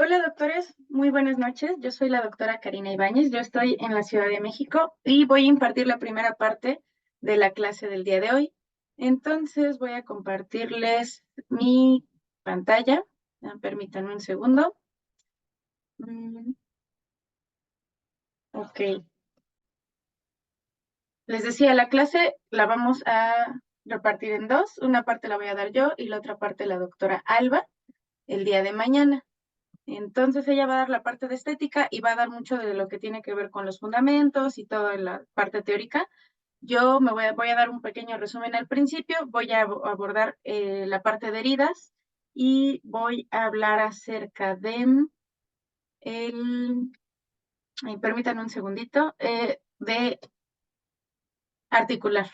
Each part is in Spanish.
Hola doctores, muy buenas noches. Yo soy la doctora Karina Ibáñez. Yo estoy en la Ciudad de México y voy a impartir la primera parte de la clase del día de hoy. Entonces voy a compartirles mi pantalla. Permítanme un segundo. Mm, Ok. Les decía, la clase la vamos a repartir en dos. Una parte la voy a dar yo y la otra parte la doctora Alba el día de mañana. Entonces ella va a dar la parte de estética y va a dar mucho de lo que tiene que ver con los fundamentos y toda la parte teórica. Yo voy a dar un pequeño resumen al principio, voy a abordar la parte de heridas y voy a hablar acerca de el, permítanme un segundito, de articular.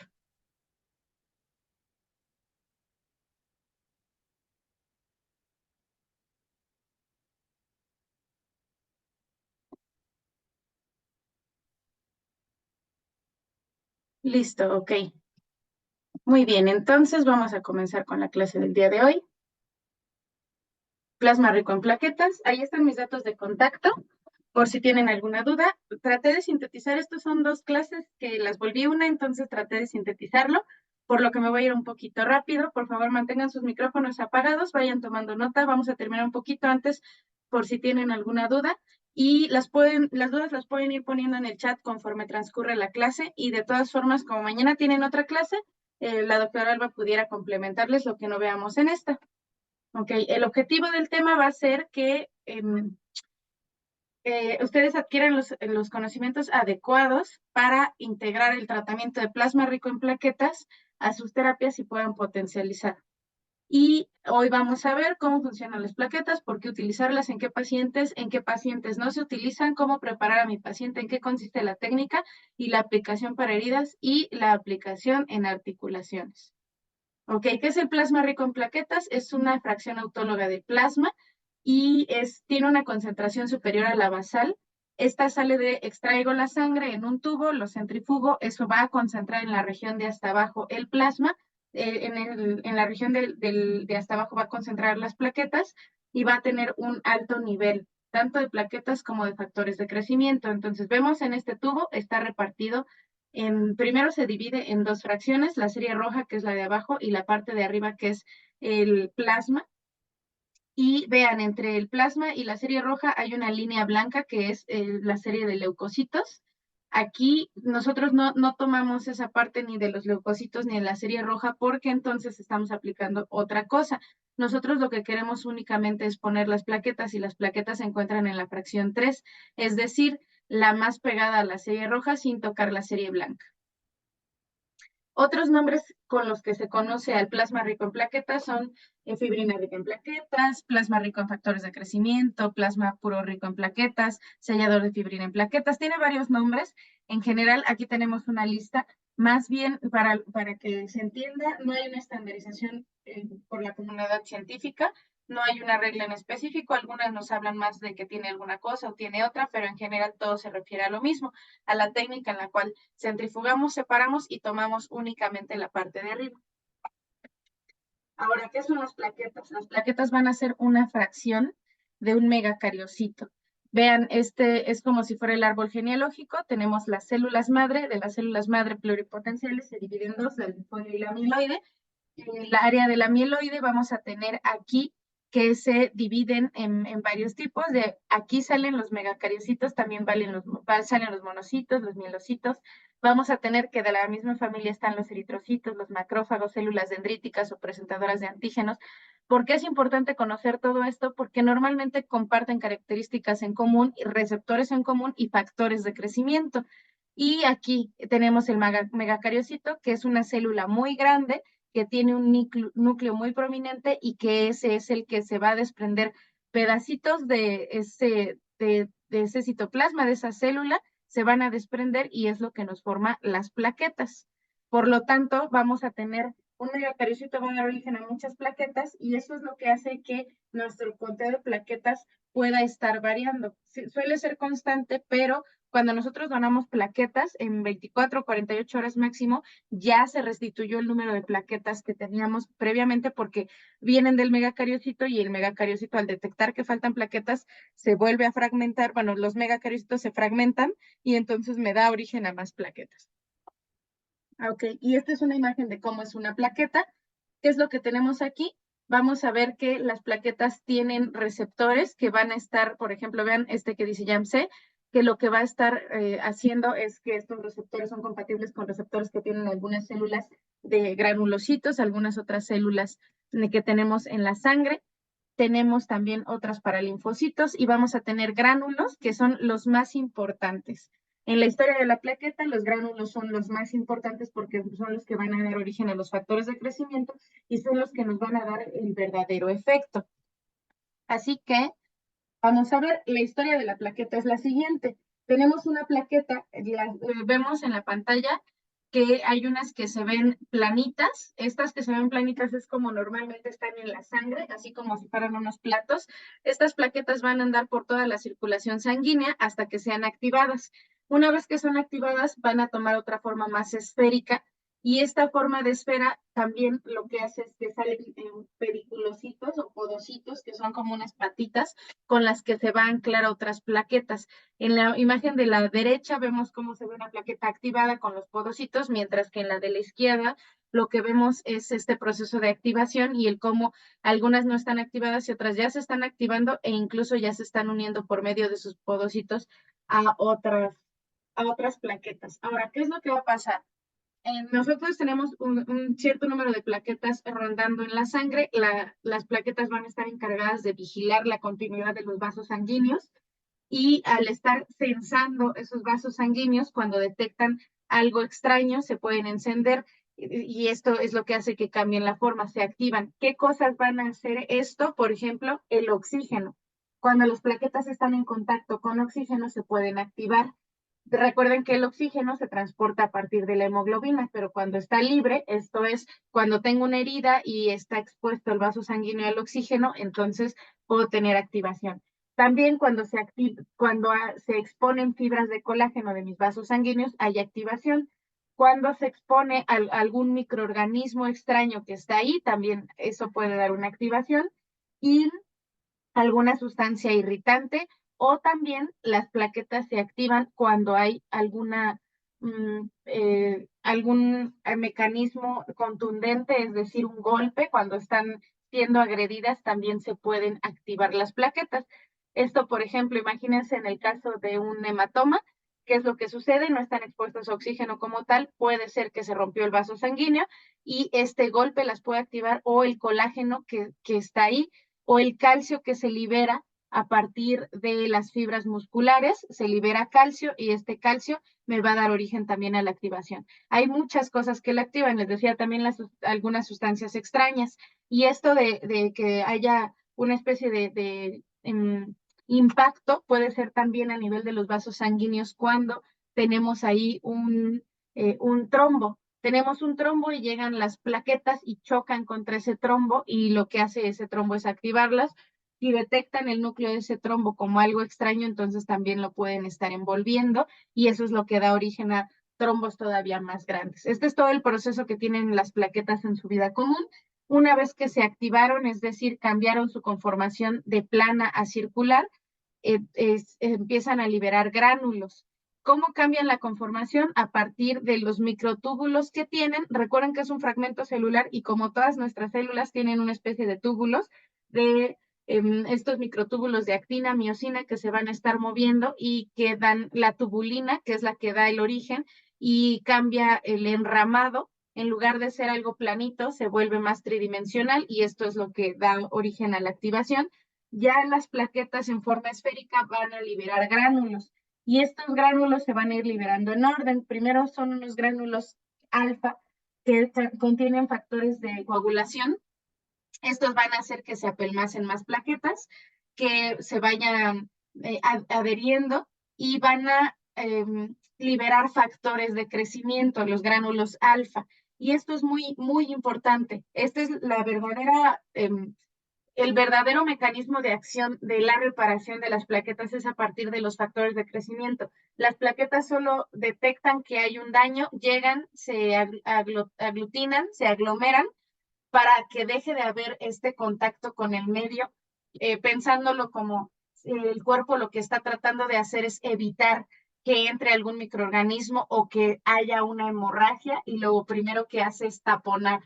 Listo, ok. Muy bien, entonces vamos a comenzar con la clase del día de hoy. Plasma rico en plaquetas. Ahí están mis datos de contacto, por si tienen alguna duda. Traté de sintetizar, estos son dos clases que las volví una, entonces traté de sintetizarlo, por lo que me voy a ir un poquito rápido. Por favor, mantengan sus micrófonos apagados, vayan tomando nota, vamos a terminar un poquito antes por si tienen alguna duda. Y las dudas las pueden ir poniendo en el chat conforme transcurre la clase, y de todas formas, como mañana tienen otra clase, la doctora Alba pudiera complementarles lo que no veamos en esta. Ok, el objetivo del tema va a ser que ustedes adquieran los conocimientos adecuados para integrar el tratamiento de plasma rico en plaquetas a sus terapias y puedan potencializar. Y hoy vamos a ver cómo funcionan las plaquetas, por qué utilizarlas, en qué pacientes no se utilizan, cómo preparar a mi paciente, en qué consiste la técnica y la aplicación para heridas y la aplicación en articulaciones. Ok, ¿qué es el plasma rico en plaquetas? Es una fracción autóloga de plasma y tiene una concentración superior a la basal. Esta extraigo la sangre en un tubo, lo centrifugo, eso va a concentrar en la región de hasta abajo el plasma, en la región de hasta abajo va a concentrar las plaquetas y va a tener un alto nivel, tanto de plaquetas como de factores de crecimiento. Entonces vemos en este tubo, está repartido primero se divide en dos fracciones, la serie roja, que es la de abajo, y la parte de arriba, que es el plasma. Y vean, entre el plasma y la serie roja hay una línea blanca que es la serie de leucocitos. Aquí nosotros no tomamos esa parte ni de los leucocitos ni de la serie roja porque entonces estamos aplicando otra cosa. Nosotros lo que queremos únicamente es poner las plaquetas y las plaquetas se encuentran en la fracción 3, es decir, la más pegada a la serie roja sin tocar la serie blanca. Otros nombres con los que se conoce al plasma rico en plaquetas son fibrina rica en plaquetas, plasma rico en factores de crecimiento, plasma puro rico en plaquetas, sellador de fibrina en plaquetas. Tiene varios nombres. En general, aquí tenemos una lista. Más bien, para que se entienda, no hay una estandarización por la comunidad científica, no hay una regla en específico. Algunas nos hablan más de que tiene alguna cosa o tiene otra, pero en general todo se refiere a lo mismo, a la técnica en la cual centrifugamos, separamos y tomamos únicamente la parte de arriba. Ahora, ¿qué son las plaquetas? Las plaquetas van a ser una fracción de un megacariocito. Vean, este es como si fuera el árbol genealógico. Tenemos las células madre. De las células madre pluripotenciales se dividen en dos, la linfoide y la amiloide. En el área de la mieloide vamos a tener aquí que se dividen en varios tipos. Aquí salen los megacariocitos, también salen los monocitos, los mielocitos. Vamos a tener que de la misma familia están los eritrocitos, los macrófagos, células dendríticas o presentadoras de antígenos. ¿Por qué es importante conocer todo esto? Porque normalmente comparten características en común, receptores en común y factores de crecimiento. Y aquí tenemos el megacariocito, que es una célula muy grande, que tiene un núcleo muy prominente y que ese es el que se va a desprender pedacitos de ese citoplasma, de esa célula, se van a desprender y es lo que nos forma las plaquetas. Por lo tanto, vamos a tener un megacariocito va a dar origen a muchas plaquetas y eso es lo que hace que nuestro conteo de plaquetas pueda estar variando. Suele ser constante, pero Cuando nosotros donamos plaquetas, en 24 o 48 horas máximo, ya se restituyó el número de plaquetas que teníamos previamente porque vienen del megacariocito y el megacariocito al detectar que faltan plaquetas se vuelve a fragmentar, bueno, los megacariocitos se fragmentan y entonces me da origen a más plaquetas. Ok, y esta es una imagen de cómo es una plaqueta. ¿Qué es lo que tenemos aquí? Vamos a ver que las plaquetas tienen receptores que van a estar, por ejemplo, vean este que dice YAMC, que lo que va a estar haciendo es que estos receptores son compatibles con receptores que tienen algunas células de granulocitos, algunas otras células que tenemos en la sangre. Tenemos también otras para linfocitos y vamos a tener gránulos que son los más importantes. En la historia de la plaqueta, los gránulos son los más importantes porque son los que van a dar origen a los factores de crecimiento y son los que nos van a dar el verdadero efecto. Así que vamos a ver, la historia de la plaqueta es la siguiente. Tenemos una plaqueta, vemos en la pantalla que hay unas que se ven planitas. Estas que se ven planitas es como normalmente están en la sangre, así como si fueran unos platos. Estas plaquetas van a andar por toda la circulación sanguínea hasta que sean activadas. Una vez que son activadas, van a tomar otra forma más esférica y esta forma de esfera también lo que hace es que salen pediculocitos o podocitos, que son como unas patitas con las que se van a anclar otras plaquetas. En la imagen de la derecha vemos cómo se ve una plaqueta activada con los podocitos, mientras que en la de la izquierda lo que vemos es este proceso de activación y el cómo algunas no están activadas y otras ya se están activando e incluso ya se están uniendo por medio de sus podocitos a otras plaquetas. Ahora, ¿qué es lo que va a pasar? Nosotros tenemos un cierto número de plaquetas rondando en la sangre. Las plaquetas van a estar encargadas de vigilar la continuidad de los vasos sanguíneos y al estar sensando esos vasos sanguíneos, cuando detectan algo extraño, se pueden encender y esto es lo que hace que cambien la forma, se activan. ¿Qué cosas van a hacer esto? Por ejemplo, el oxígeno. Cuando las plaquetas están en contacto con oxígeno, se pueden activar. Recuerden que el oxígeno se transporta a partir de la hemoglobina, pero cuando está libre, esto es, cuando tengo una herida y está expuesto el vaso sanguíneo al oxígeno, entonces puedo tener activación. También cuando se exponen fibras de colágeno de mis vasos sanguíneos, hay activación. Cuando se expone a algún microorganismo extraño que está ahí, también eso puede dar una activación. Y alguna sustancia irritante o también las plaquetas se activan cuando hay algún mecanismo contundente, es decir, un golpe, cuando están siendo agredidas también se pueden activar las plaquetas. Esto, por ejemplo, imagínense en el caso de un hematoma, ¿qué es lo que sucede? No están expuestos a oxígeno como tal, puede ser que se rompió el vaso sanguíneo y este golpe las puede activar o el colágeno que está ahí o el calcio que se libera a partir de las fibras musculares, se libera calcio y este calcio me va a dar origen también a la activación. Hay muchas cosas que la activan, les decía también algunas sustancias extrañas y esto de que haya una especie de impacto puede ser también a nivel de los vasos sanguíneos cuando tenemos ahí un trombo. Tenemos un trombo y llegan las plaquetas y chocan contra ese trombo y lo que hace ese trombo es activarlas. Si detectan el núcleo de ese trombo como algo extraño, entonces también lo pueden estar envolviendo y eso es lo que da origen a trombos todavía más grandes. Este es todo el proceso que tienen las plaquetas en su vida común. Una vez que se activaron, es decir, cambiaron su conformación de plana a circular, empiezan a liberar gránulos. ¿Cómo cambian la conformación? A partir de los microtúbulos que tienen. Recuerden que es un fragmento celular y como todas nuestras células tienen una especie de túbulos de estos microtúbulos de actina, miosina que se van a estar moviendo y que dan la tubulina, que es la que da el origen y cambia el enramado. En lugar de ser algo planito, se vuelve más tridimensional y esto es lo que da origen a la activación. Ya las plaquetas en forma esférica van a liberar gránulos y estos gránulos se van a ir liberando en orden. Primero son unos gránulos alfa que contienen factores de coagulación. Estos van a hacer que se apelmacen más plaquetas, que se vayan adheriendo y van a liberar factores de crecimiento, los gránulos alfa. Y esto es muy, muy importante. Esta es la verdadera El verdadero mecanismo de acción de la reparación de las plaquetas es a partir de los factores de crecimiento. Las plaquetas solo detectan que hay un daño, llegan, se aglutinan, se aglomeran para que deje de haber este contacto con el medio, pensándolo como el cuerpo lo que está tratando de hacer es evitar que entre algún microorganismo o que haya una hemorragia, y lo primero que hace es taponar.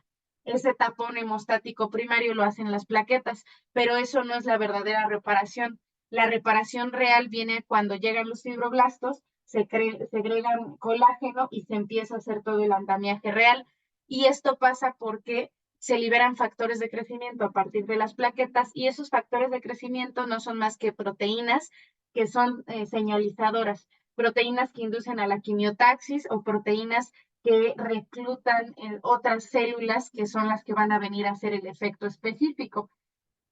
Ese tapón hemostático primario lo hacen las plaquetas, pero eso no es la verdadera reparación. La reparación real viene cuando llegan los fibroblastos, segregan colágeno y se empieza a hacer todo el andamiaje real. Y esto pasa porque se liberan factores de crecimiento a partir de las plaquetas, y esos factores de crecimiento no son más que proteínas que son señalizadoras, proteínas que inducen a la quimiotaxis o proteínas que reclutan en otras células que son las que van a venir a hacer el efecto específico.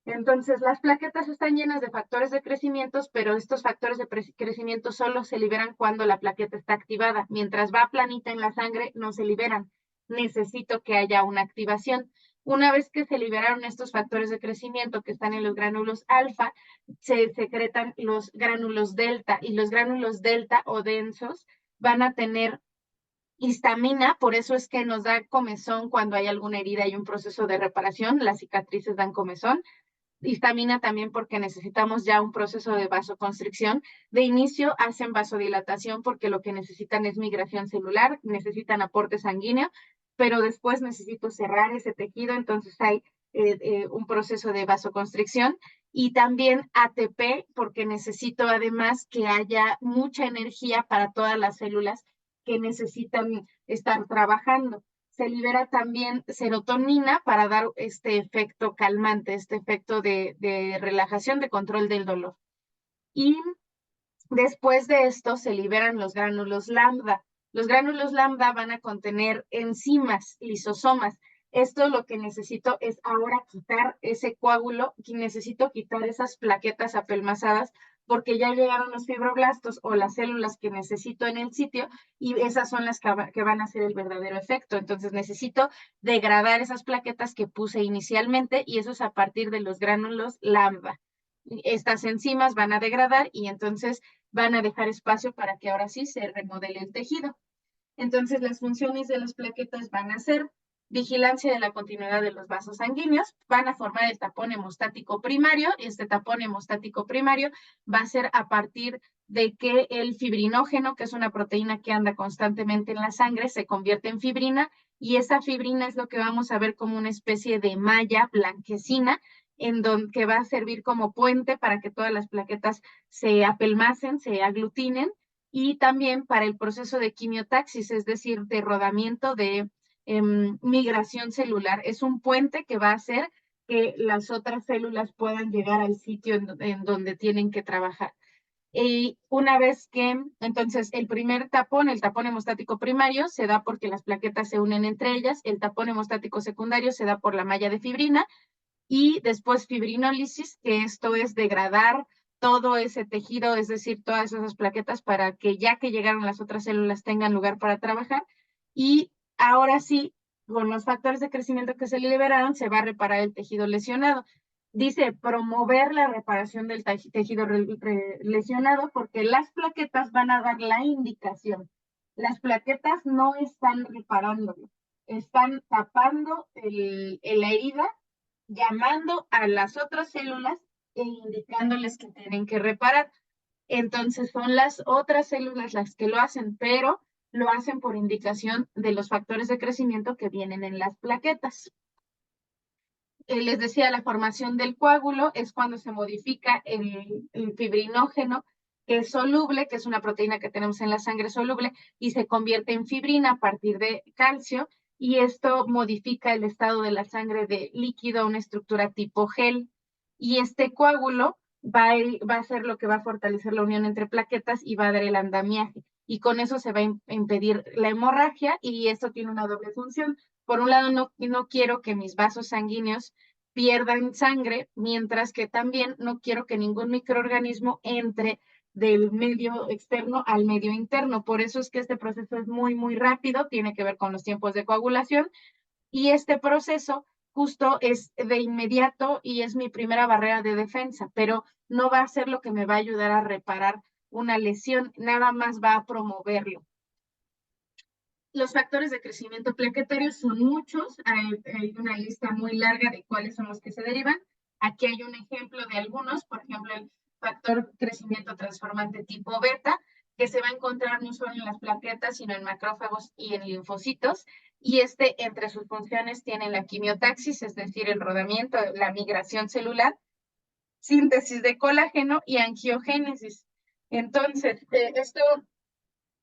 Entonces, las plaquetas están llenas de factores de crecimiento, pero estos factores de crecimiento solo se liberan cuando la plaqueta está activada. Mientras va planita en la sangre, no se liberan. Necesito que haya una activación. Una vez que se liberaron estos factores de crecimiento que están en los gránulos alfa, se secretan los gránulos delta, y los gránulos delta o densos van a tener histamina. Por eso es que nos da comezón cuando hay alguna herida y un proceso de reparación. Las cicatrices dan comezón. Histamina también porque necesitamos ya un proceso de vasoconstricción. De inicio hacen vasodilatación porque lo que necesitan es migración celular, necesitan aporte sanguíneo, pero después necesito cerrar ese tejido, entonces hay un proceso de vasoconstricción. Y también ATP porque necesito además que haya mucha energía para todas las células que necesitan estar trabajando. Se libera también serotonina para dar este efecto calmante, este efecto de relajación, de control del dolor. Y después de esto se liberan los gránulos lambda. Los gránulos lambda van a contener enzimas, lisosomas. Esto lo que necesito es ahora quitar ese coágulo, y necesito quitar esas plaquetas apelmazadas porque ya llegaron los fibroblastos o las células que necesito en el sitio, y esas son las que van a hacer el verdadero efecto. Entonces necesito degradar esas plaquetas que puse inicialmente, y eso es a partir de los gránulos lambda. Estas enzimas van a degradar y entonces van a dejar espacio para que ahora sí se remodele el tejido. Entonces, las funciones de las plaquetas van a ser vigilancia de la continuidad de los vasos sanguíneos, van a formar el tapón hemostático primario. Este tapón hemostático primario va a ser a partir de que el fibrinógeno, que es una proteína que anda constantemente en la sangre, se convierte en fibrina, y esa fibrina es lo que vamos a ver como una especie de malla blanquecina en donde que va a servir como puente para que todas las plaquetas se apelmacen, se aglutinen, y también para el proceso de quimiotaxis, es decir, de rodamiento, de migración celular. Es un puente que va a hacer que las otras células puedan llegar al sitio en donde tienen que trabajar. Y una vez que, entonces, el primer tapón, el tapón hemostático primario, se da porque las plaquetas se unen entre ellas. El tapón hemostático secundario se da por la malla de fibrina, y después fibrinólisis, que esto es degradar todo ese tejido, es decir, todas esas plaquetas, para que ya que llegaron las otras células tengan lugar para trabajar. Y ahora sí, con los factores de crecimiento que se liberaron, se va a reparar el tejido lesionado. Dice promover la reparación del tejido lesionado porque las plaquetas van a dar la indicación. Las plaquetas no están reparándolo, están tapando la herida, llamando a las otras células e indicándoles que tienen que reparar. Entonces son las otras células las que lo hacen, pero lo hacen por indicación de los factores de crecimiento que vienen en las plaquetas. Les decía, la formación del coágulo es cuando se modifica el fibrinógeno, que es soluble, que es una proteína que tenemos en la sangre soluble, y se convierte en fibrina a partir de calcio, y esto modifica el estado de la sangre de líquido a una estructura tipo gel. Y este coágulo va a ser lo que va a fortalecer la unión entre plaquetas y va a dar el andamiaje. Y con eso se va a impedir la hemorragia, y esto tiene una doble función. Por un lado, no quiero que mis vasos sanguíneos pierdan sangre, mientras que también no quiero que ningún microorganismo entre del medio externo al medio interno. Por eso es que este proceso es muy, muy rápido, tiene que ver con los tiempos de coagulación, y este proceso justo es de inmediato y es mi primera barrera de defensa, pero no va a ser lo que me va a ayudar a reparar una lesión, nada más va a promoverlo. Los factores de crecimiento plaquetario son muchos, hay una lista muy larga de cuáles son los que se derivan. Aquí hay un ejemplo de algunos, por ejemplo, el factor crecimiento transformante tipo beta, que se va a encontrar no solo en las plaquetas, sino en macrófagos y en linfocitos. Y entre sus funciones, tiene la quimiotaxis, es decir, el rodamiento, la migración celular, síntesis de colágeno y angiogénesis. Entonces, esto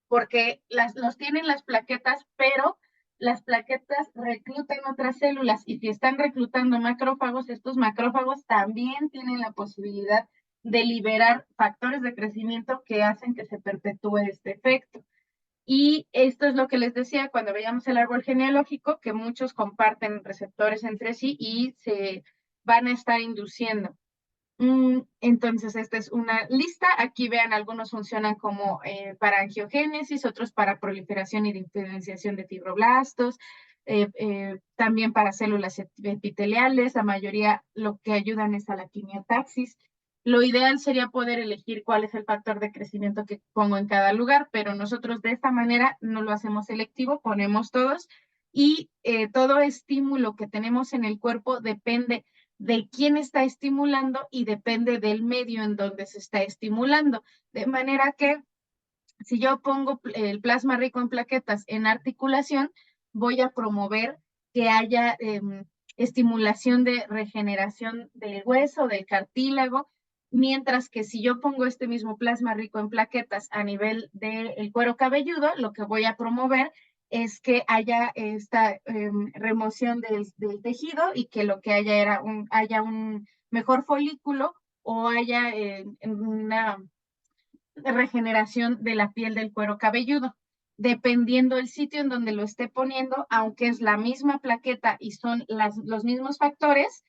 porque los tienen las plaquetas, pero las plaquetas reclutan otras células y si están reclutando macrófagos, estos macrófagos también tienen la posibilidad de liberar factores de crecimiento que hacen que se perpetúe este efecto. Y esto es lo que les decía cuando veíamos el árbol genealógico, que muchos comparten receptores entre sí y se van a estar induciendo. Entonces, esta es una lista. Aquí vean, algunos funcionan como para angiogénesis, otros para proliferación y diferenciación de fibroblastos, también para células epiteliales. La mayoría lo que ayudan es a la quimiotaxis. Lo ideal sería poder elegir cuál es el factor de crecimiento que pongo en cada lugar, pero nosotros de esta manera no lo hacemos selectivo, ponemos todos y todo estímulo que tenemos en el cuerpo depende de quién está estimulando y depende del medio en donde se está estimulando. De manera que si yo pongo el plasma rico en plaquetas en articulación, voy a promover que haya estimulación de regeneración del hueso, del cartílago, mientras que si yo pongo este mismo plasma rico en plaquetas a nivel del cuero cabelludo, lo que voy a promover es que haya esta remoción del tejido y que lo que haya un mejor folículo o haya una regeneración de la piel del cuero cabelludo. Dependiendo del sitio en donde lo esté poniendo, aunque es la misma plaqueta y son los mismos factores,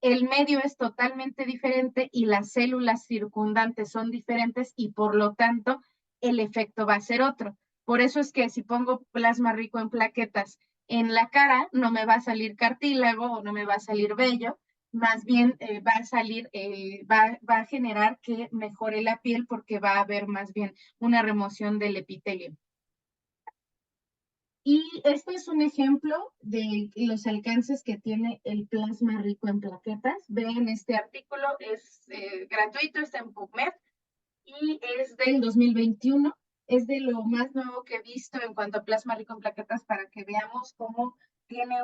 el medio es totalmente diferente y las células circundantes son diferentes y por lo tanto el efecto va a ser otro. Por eso es que si pongo plasma rico en plaquetas en la cara, no me va a salir cartílago o no me va a salir vello, más bien va a salir, va a generar que mejore la piel porque va a haber más bien una remoción del epitelio. Y este es un ejemplo de los alcances que tiene el plasma rico en plaquetas. Vean, este artículo es gratuito, está en PubMed y es del 2021. Es de lo más nuevo que he visto en cuanto a plasma rico en plaquetas para que veamos cómo tiene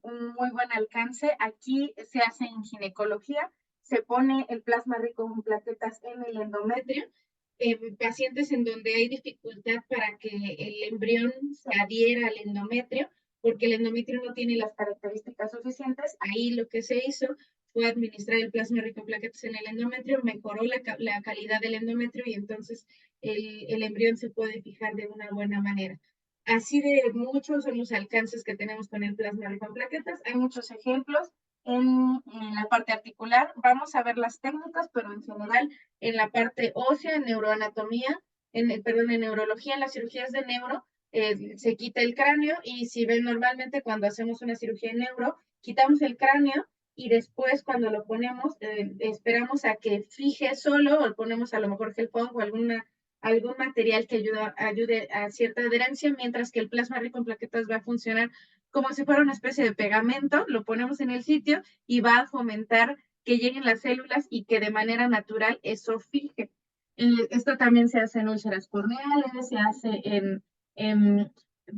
un muy buen alcance. Aquí se hace en ginecología, se pone el plasma rico en plaquetas en el endometrio, pacientes en donde hay dificultad para que el embrión se adhiera al endometrio, porque el endometrio no tiene las características suficientes. Ahí lo que se hizo fue administrar el plasma rico en plaquetas en el endometrio, mejoró la calidad del endometrio y entonces el embrión se puede fijar de una buena manera. Así de muchos son los alcances que tenemos con el plasma rico en plaquetas. Hay muchos ejemplos en la parte articular. Vamos a ver las técnicas, pero en general en la parte ósea, en neuroanatomía, en neurología, en las cirugías de neuro, se quita el cráneo y si ven normalmente cuando hacemos una cirugía en neuro, quitamos el cráneo y después cuando lo ponemos, esperamos a que fije solo o ponemos a lo mejor gelpong o algún material que ayude a cierta adherencia, mientras que el plasma rico en plaquetas va a funcionar como si fuera una especie de pegamento, lo ponemos en el sitio y va a fomentar que lleguen las células y que de manera natural eso fije. Esto también se hace en úlceras corneales, se hace en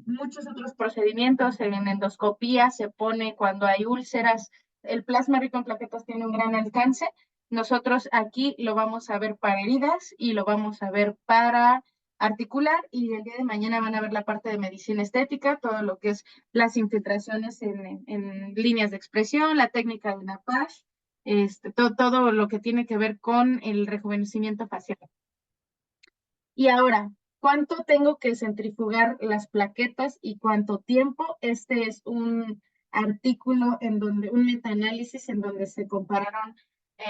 muchos otros procedimientos, en endoscopía se pone cuando hay úlceras. El plasma rico en plaquetas tiene un gran alcance. Nosotros aquí lo vamos a ver para heridas y lo vamos a ver para articular y el día de mañana van a ver la parte de medicina estética, todo lo que es las infiltraciones en líneas de expresión, la técnica de Napash, todo lo que tiene que ver con el rejuvenecimiento facial. Y ahora, ¿cuánto tengo que centrifugar las plaquetas y cuánto tiempo? Este es un artículo un metaanálisis en donde se compararon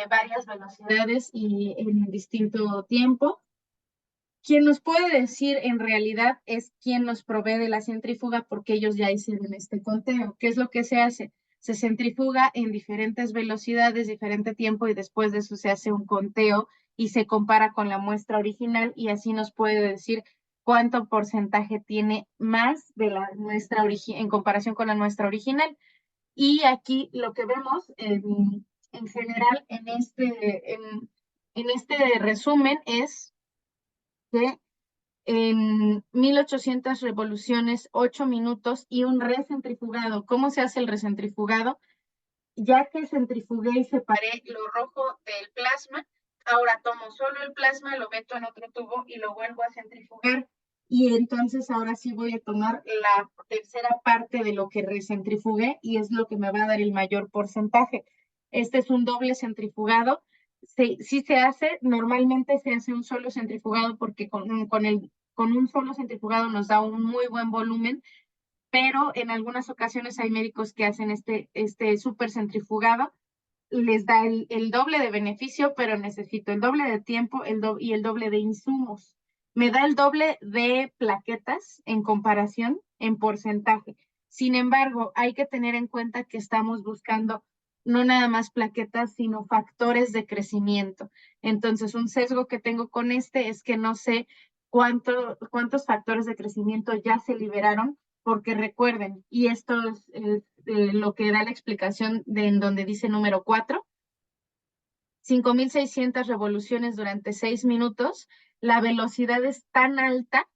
varias velocidades y en distinto tiempo. Quien nos puede decir en realidad es quien nos provee de la centrífuga porque ellos ya hicieron este conteo. ¿Qué es lo que se hace? se centrifuga en diferentes velocidades, diferente tiempo y después de eso se hace un conteo y se compara con la muestra original y así nos puede decir cuánto porcentaje tiene más de la muestra en comparación con la muestra original. Y aquí lo que vemos en general en este resumen es que en 1800 revoluciones, 8 minutos y un recentrifugado. ¿Cómo se hace el recentrifugado? Ya que centrifugué y separé lo rojo del plasma, ahora tomo solo el plasma, lo meto en otro tubo y lo vuelvo a centrifugar. Y entonces ahora sí voy a tomar la tercera parte de lo que recentrifugué y es lo que me va a dar el mayor porcentaje. Este es un doble centrifugado. Sí se hace, normalmente se hace un solo centrifugado porque con un solo centrifugado nos da un muy buen volumen, pero en algunas ocasiones hay médicos que hacen este súper centrifugado, les da el doble de beneficio, pero necesito el doble de tiempo y el doble de insumos. Me da el doble de plaquetas en comparación en porcentaje. Sin embargo, hay que tener en cuenta que estamos buscando no nada más plaquetas, sino factores de crecimiento. Entonces, un sesgo que tengo con este es que no sé cuántos factores de crecimiento ya se liberaron, porque recuerden, y esto es lo que da la explicación en donde dice número 4, 5.600 revoluciones durante 6 minutos, la velocidad es tan alta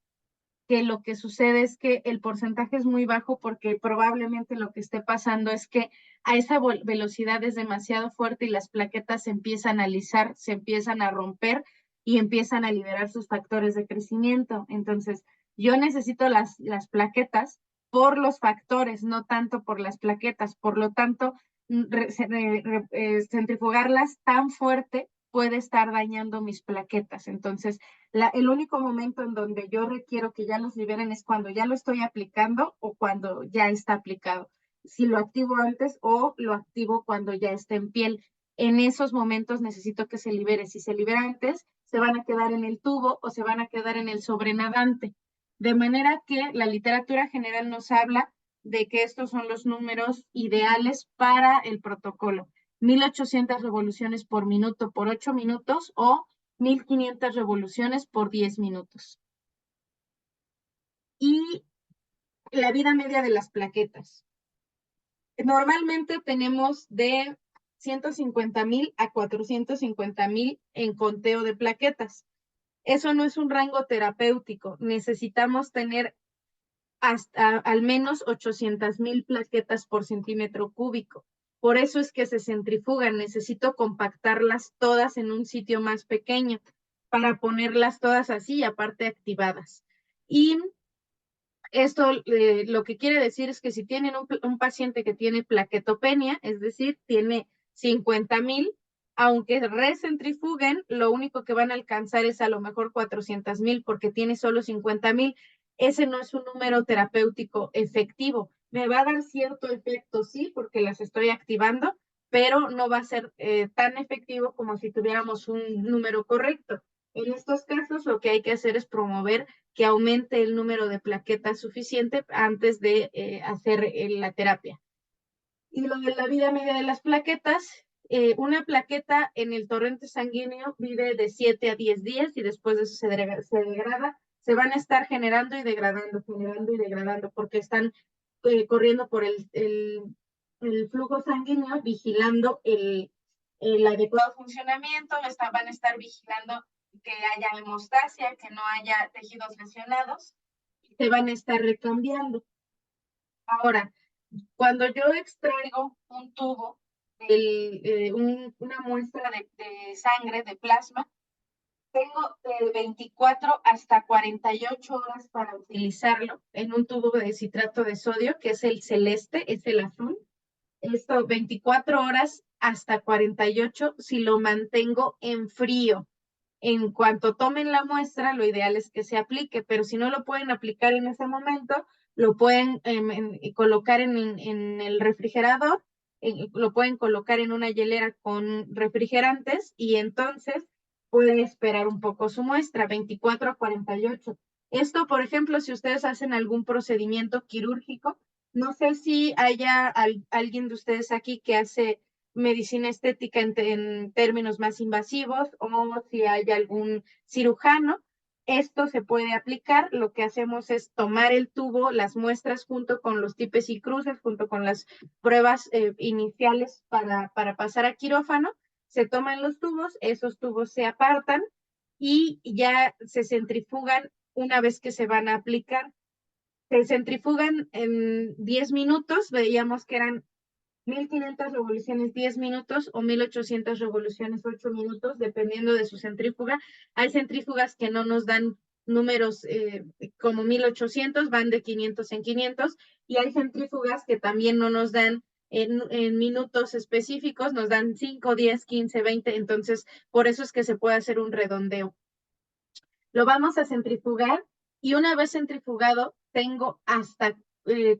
que lo que sucede es que el porcentaje es muy bajo porque probablemente lo que esté pasando es que a esa velocidad es demasiado fuerte y las plaquetas se empiezan a alisar, se empiezan a romper y empiezan a liberar sus factores de crecimiento. Entonces, yo necesito las plaquetas por los factores, no tanto por las plaquetas. Por lo tanto, centrifugarlas tan fuerte puede estar dañando mis plaquetas. Entonces, el único momento en donde yo requiero que ya los liberen es cuando ya lo estoy aplicando o cuando ya está aplicado. Si lo activo antes o lo activo cuando ya está en piel. En esos momentos necesito que se libere. Si se libera antes, se van a quedar en el tubo o se van a quedar en el sobrenadante. De manera que la literatura general nos habla de que estos son los números ideales para el protocolo. 1.800 revoluciones por minuto por 8 minutos o 1.500 revoluciones por 10 minutos. Y la vida media de las plaquetas. Normalmente tenemos de 150.000 a 450.000 en conteo de plaquetas. Eso no es un rango terapéutico. Necesitamos tener hasta al menos 800.000 plaquetas por centímetro cúbico. Por eso es que se centrifugan. Necesito compactarlas todas en un sitio más pequeño para ponerlas todas así, aparte activadas. Y esto lo que quiere decir es que si tienen un paciente que tiene plaquetopenia, es decir, tiene 50.000, aunque recentrifuguen, lo único que van a alcanzar es a lo mejor 400.000 porque tiene solo 50.000. Ese no es un número terapéutico efectivo. Me va a dar cierto efecto, sí, porque las estoy activando, pero no va a ser tan efectivo como si tuviéramos un número correcto. En estos casos, lo que hay que hacer es promover que aumente el número de plaquetas suficiente antes de hacer la terapia. Y lo de la vida media de las plaquetas, una plaqueta en el torrente sanguíneo vive de 7 a 10 días y después de eso se degrada. Se van a estar generando y degradando porque están corriendo por el flujo sanguíneo, vigilando el adecuado funcionamiento, van a estar vigilando que haya hemostasia, que no haya tejidos lesionados, y se van a estar recambiando. Ahora, cuando yo extraigo un tubo, una muestra de sangre, de plasma, tengo de 24 hasta 48 horas para utilizarlo en un tubo de citrato de sodio, que es el celeste, es el azul. Esto 24 horas hasta 48 si lo mantengo en frío. En cuanto tomen la muestra, lo ideal es que se aplique, pero si no lo pueden aplicar en ese momento, lo pueden colocar en el refrigerador, lo pueden colocar en una hielera con refrigerantes y entonces pueden esperar un poco su muestra, 24 a 48. Esto, por ejemplo, si ustedes hacen algún procedimiento quirúrgico, No sé si haya alguien de ustedes aquí que hace medicina estética en términos más invasivos o si hay algún cirujano. Esto se puede aplicar. Lo que hacemos es tomar el tubo, las muestras junto con los tipes y cruces, junto con las pruebas iniciales para pasar a quirófano. Se toman los tubos, esos tubos se apartan y ya se centrifugan una vez que se van a aplicar. Se centrifugan en 10 minutos, veíamos que eran 1500 revoluciones 10 minutos o 1800 revoluciones 8 minutos, dependiendo de su centrífuga. Hay centrífugas que no nos dan números como 1800, van de 500 en 500, y hay centrífugas que también no nos dan en minutos específicos, nos dan 5, 10, 15, 20, entonces por eso es que se puede hacer un redondeo. Lo vamos a centrifugar y una vez centrifugado tengo hasta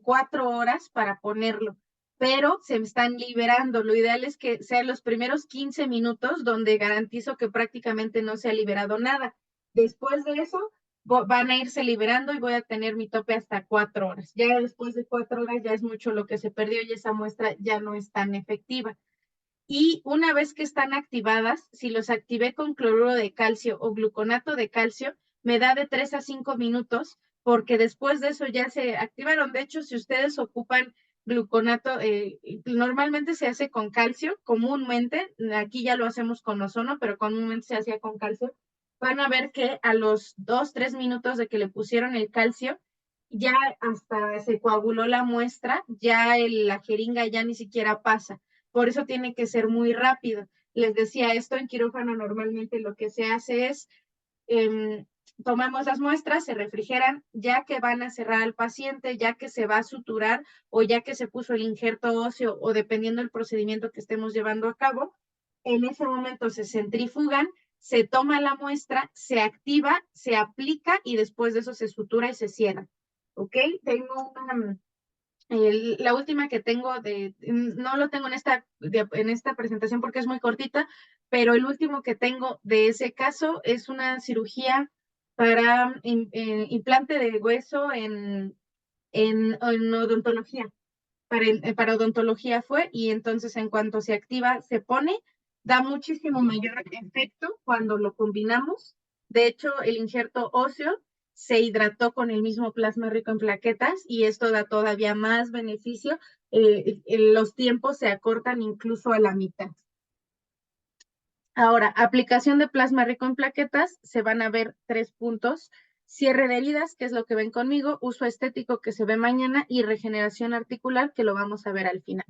4 horas para ponerlo, pero se me están liberando. Lo ideal es que sean los primeros 15 minutos donde garantizo que prácticamente no se ha liberado nada. Después de eso van a irse liberando y voy a tener mi tope hasta 4 horas. Ya después de 4 horas ya es mucho lo que se perdió y esa muestra ya no es tan efectiva. Y una vez que están activadas, si los activé con cloruro de calcio o gluconato de calcio, me da de 3 a 5 minutos, porque después de eso ya se activaron. De hecho, si ustedes ocupan gluconato, normalmente se hace con calcio, comúnmente, aquí ya lo hacemos con ozono, pero comúnmente se hacía con calcio. Van a ver que a los 2, 3 minutos de que le pusieron el calcio, ya hasta se coaguló la muestra, ya la jeringa ya ni siquiera pasa. Por eso tiene que ser muy rápido. Les decía, esto en quirófano normalmente lo que se hace es, tomamos las muestras, se refrigeran, ya que van a cerrar al paciente, ya que se va a suturar o ya que se puso el injerto óseo o dependiendo del procedimiento que estemos llevando a cabo, en ese momento se centrifugan, se toma la muestra, se activa, se aplica y después de eso se sutura y se cierra. ¿Ok? Tengo una la última que tengo no lo tengo en esta presentación porque es muy cortita, pero el último que tengo de ese caso es una cirugía para implante de hueso en odontología. Para odontología fue, y entonces en cuanto se activa, se pone, da muchísimo mayor efecto cuando lo combinamos. De hecho, el injerto óseo se hidrató con el mismo plasma rico en plaquetas y esto da todavía más beneficio. Los tiempos se acortan incluso a la mitad. Ahora, aplicación de plasma rico en plaquetas, se van a ver 3 puntos. Cierre de heridas, que es lo que ven conmigo, uso estético, que se ve mañana, y regeneración articular, que lo vamos a ver al final.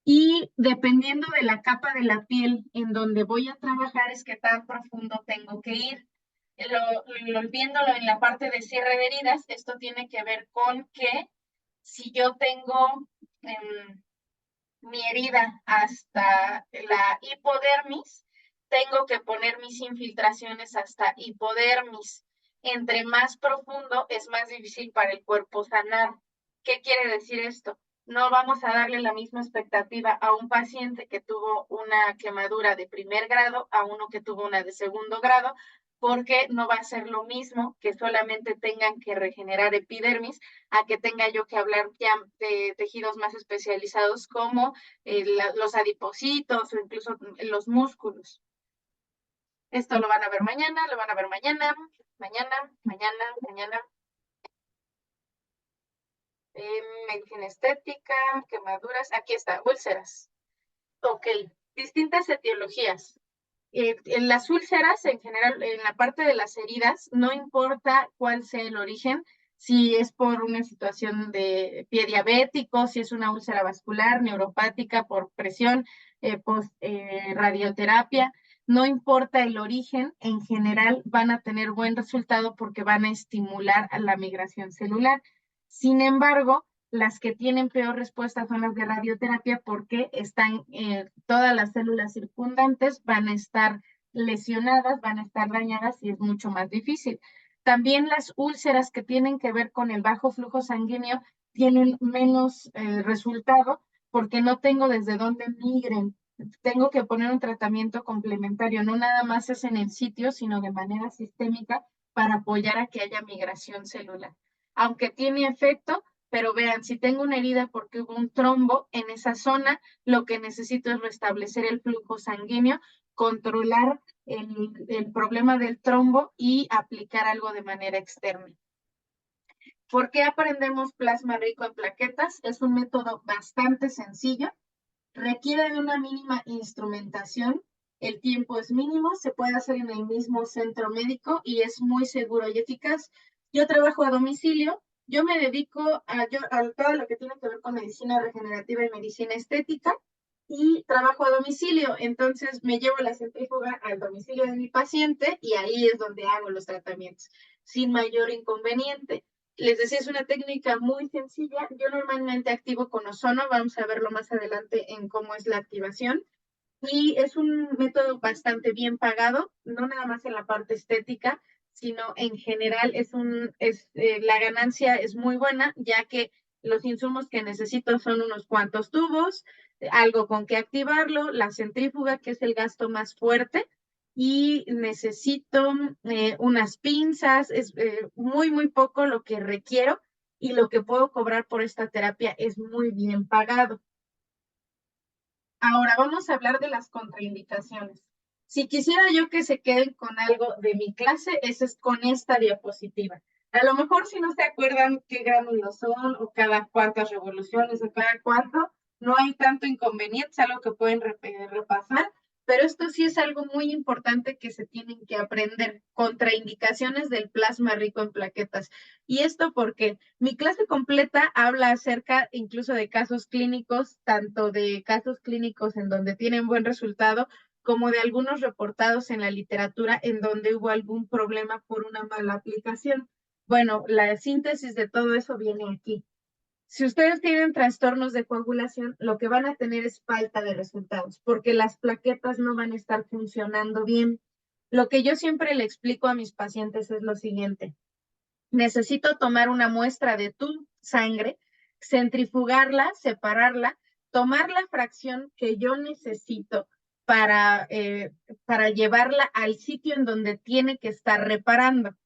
Y dependiendo de la capa de la piel en donde voy a trabajar, es que tan profundo tengo que ir. Viéndolo en la parte de cierre de heridas, esto tiene que ver con que si yo tengo mi herida hasta la hipodermis, tengo que poner mis infiltraciones hasta hipodermis. Entre más profundo es más difícil para el cuerpo sanar. ¿Qué quiere decir esto? No vamos a darle la misma expectativa a un paciente que tuvo una quemadura de primer grado a uno que tuvo una de segundo grado, porque no va a ser lo mismo que solamente tengan que regenerar epidermis a que tenga yo que hablar ya de tejidos más especializados como los adipocitos o incluso los músculos. Esto lo van a ver mañana, lo van a ver mañana, mañana. Medicina estética, quemaduras, aquí está, úlceras. Ok, distintas etiologías. En las úlceras, en general, en la parte de las heridas, no importa cuál sea el origen, si es por una situación de pie diabético, si es una úlcera vascular, neuropática, por presión, post radioterapia, no importa el origen, en general van a tener buen resultado porque van a estimular a la migración celular. Sin embargo, las que tienen peor respuesta son las de radioterapia porque están todas las células circundantes van a estar lesionadas, van a estar dañadas y es mucho más difícil. También las úlceras que tienen que ver con el bajo flujo sanguíneo tienen menos resultado porque no tengo desde dónde migren. Tengo que poner un tratamiento complementario, no nada más es en el sitio, sino de manera sistémica para apoyar a que haya migración celular. Aunque tiene efecto, pero vean, si tengo una herida porque hubo un trombo en esa zona, lo que necesito es restablecer el flujo sanguíneo, controlar el problema del trombo y aplicar algo de manera externa. ¿Por qué aprendemos plasma rico en plaquetas? Es un método bastante sencillo, requiere de una mínima instrumentación, el tiempo es mínimo, se puede hacer en el mismo centro médico y es muy seguro y eficaz. Yo trabajo a domicilio, yo me dedico a todo lo que tiene que ver con medicina regenerativa y medicina estética y trabajo a domicilio, entonces me llevo la centrífuga al domicilio de mi paciente y ahí es donde hago los tratamientos sin mayor inconveniente. Les decía, es una técnica muy sencilla. Yo normalmente activo con ozono, vamos a verlo más adelante en cómo es la activación. Y es un método bastante bien pagado, no nada más en la parte estética, sino en general la ganancia es muy buena, ya que los insumos que necesito son unos cuantos tubos, algo con que activarlo, la centrífuga, que es el gasto más fuerte, y necesito unas pinzas, es muy, muy poco lo que requiero y lo que puedo cobrar por esta terapia es muy bien pagado. Ahora vamos a hablar de las contraindicaciones. Si quisiera yo que se queden con algo de mi clase, es con esta diapositiva. A lo mejor si no se acuerdan qué gránulos son o cada cuántas revoluciones o cada cuánto, no hay tanto inconveniente, es algo que pueden repasar, pero esto sí es algo muy importante que se tienen que aprender, contraindicaciones del plasma rico en plaquetas. Y esto porque mi clase completa habla acerca incluso de casos clínicos, tanto de casos clínicos en donde tienen buen resultado, como de algunos reportados en la literatura en donde hubo algún problema por una mala aplicación. Bueno, la síntesis de todo eso viene aquí. Si ustedes tienen trastornos de coagulación, lo que van a tener es falta de resultados, porque las plaquetas no van a estar funcionando bien. Lo que yo siempre le explico a mis pacientes es lo siguiente: necesito tomar una muestra de tu sangre, centrifugarla, separarla, tomar la fracción que yo necesito para llevarla al sitio en donde tiene que estar reparando.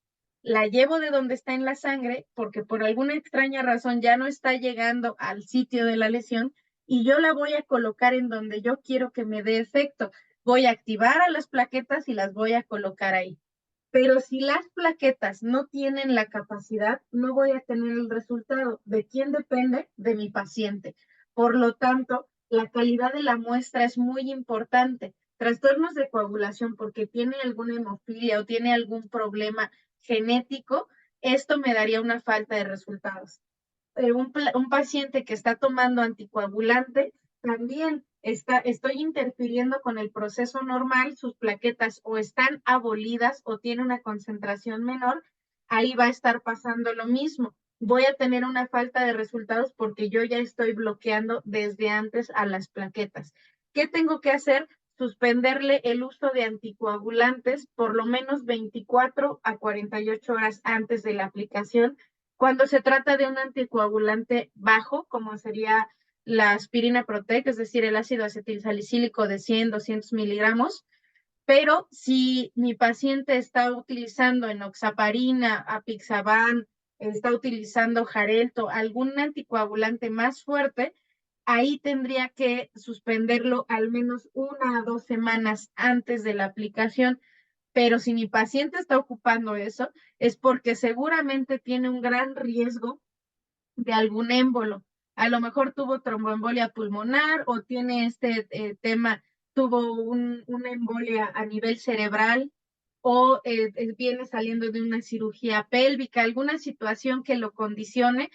La llevo de donde está en la sangre porque por alguna extraña razón ya no está llegando al sitio de la lesión y yo la voy a colocar en donde yo quiero que me dé efecto. Voy a activar a las plaquetas y las voy a colocar ahí. Pero si las plaquetas no tienen la capacidad, no voy a tener el resultado. ¿De quién depende? De mi paciente. Por lo tanto, la calidad de la muestra es muy importante. Trastornos de coagulación porque tiene alguna hemofilia o tiene algún problema genético, esto me daría una falta de resultados. Un paciente que está tomando anticoagulante, también estoy interfiriendo con el proceso normal, sus plaquetas o están abolidas o tiene una concentración menor, ahí va a estar pasando lo mismo. Voy a tener una falta de resultados porque yo ya estoy bloqueando desde antes a las plaquetas. ¿Qué tengo que hacer? Suspenderle el uso de anticoagulantes por lo menos 24 a 48 horas antes de la aplicación cuando se trata de un anticoagulante bajo, como sería la aspirina Protec, es decir, el ácido acetilsalicílico de 100, 200 miligramos, pero si mi paciente está utilizando enoxaparina, apixaban, está utilizando Xarelto, algún anticoagulante más fuerte, ahí tendría que suspenderlo al menos 1 a 2 semanas antes de la aplicación. Pero si mi paciente está ocupando eso, es porque seguramente tiene un gran riesgo de algún émbolo. A lo mejor tuvo tromboembolia pulmonar o tiene este tema, tuvo una embolia a nivel cerebral o viene saliendo de una cirugía pélvica, alguna situación que lo condicione,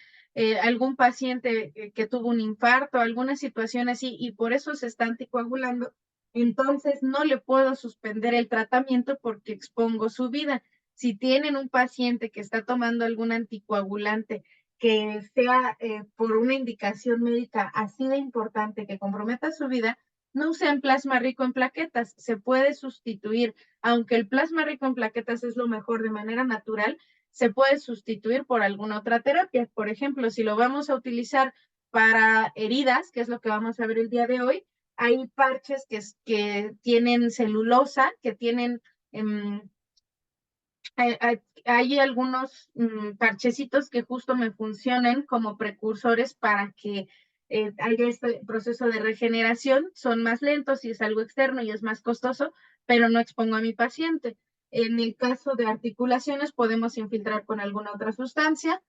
algún paciente que tuvo un infarto, alguna situación así, y por eso se está anticoagulando, entonces no le puedo suspender el tratamiento porque expongo su vida. Si tienen un paciente que está tomando algún anticoagulante que sea por una indicación médica así de importante que comprometa su vida, no usen plasma rico en plaquetas, se puede sustituir, aunque el plasma rico en plaquetas es lo mejor de manera natural, se puede sustituir por alguna otra terapia. Por ejemplo, si lo vamos a utilizar para heridas, que es lo que vamos a ver el día de hoy, hay parches que tienen celulosa, que tienen Hay algunos parchecitos que justo me funcionan como precursores para que haya este proceso de regeneración. Son más lentos y es algo externo y es más costoso, pero no expongo a mi paciente. En el caso de articulaciones, podemos infiltrar con alguna otra sustancia.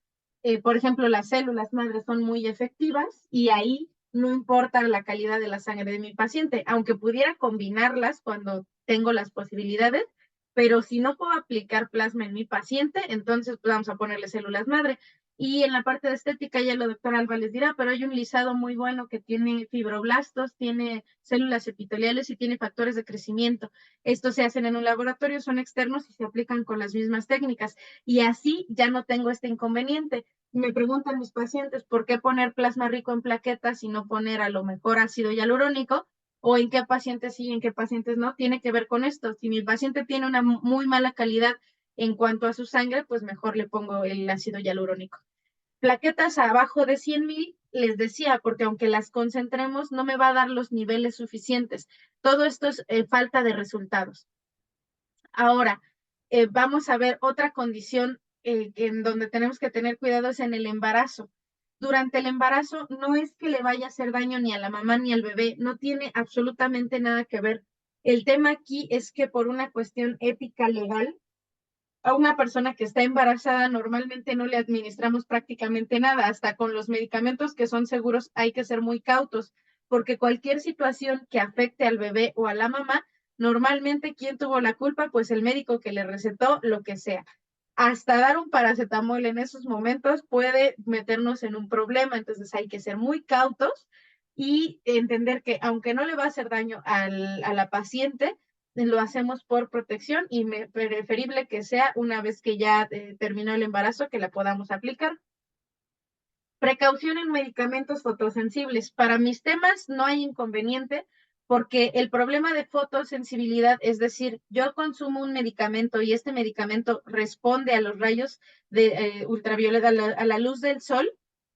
Por ejemplo, las células madres son muy efectivas y ahí no importa la calidad de la sangre de mi paciente, aunque pudiera combinarlas cuando tengo las posibilidades, pero si no puedo aplicar plasma en mi paciente, entonces pues, vamos a ponerle células madre. Y en la parte de estética ya la doctora Alba les dirá, pero hay un lisado muy bueno que tiene fibroblastos, tiene células epiteliales y tiene factores de crecimiento. Estos se hacen en un laboratorio, son externos y se aplican con las mismas técnicas. Y así ya no tengo este inconveniente. Me preguntan mis pacientes por qué poner plasma rico en plaquetas y no poner a lo mejor ácido hialurónico, o en qué pacientes sí y en qué pacientes no, tiene que ver con esto. Si mi paciente tiene una muy mala calidad en cuanto a su sangre, pues mejor le pongo el ácido hialurónico. Plaquetas abajo de 100,000, les decía, porque aunque las concentremos, no me va a dar los niveles suficientes. Todo esto es falta de resultados. Ahora, vamos a ver otra condición en donde tenemos que tener cuidado es en el embarazo. Durante el embarazo no es que le vaya a hacer daño ni a la mamá ni al bebé, no tiene absolutamente nada que ver. El tema aquí es que por una cuestión ética legal, a una persona que está embarazada normalmente no le administramos prácticamente nada, hasta con los medicamentos que son seguros hay que ser muy cautos, porque cualquier situación que afecte al bebé o a la mamá, normalmente ¿quién tuvo la culpa? Pues el médico que le recetó lo que sea. Hasta dar un paracetamol en esos momentos puede meternos en un problema, entonces hay que ser muy cautos y entender que aunque no le va a hacer daño a la paciente, lo hacemos por protección y preferible que sea una vez que ya terminó el embarazo que la podamos aplicar. Precaución en medicamentos fotosensibles. Para mis temas no hay inconveniente porque el problema de fotosensibilidad, es decir, yo consumo un medicamento y este medicamento responde a los rayos de ultravioleta, a la luz del sol,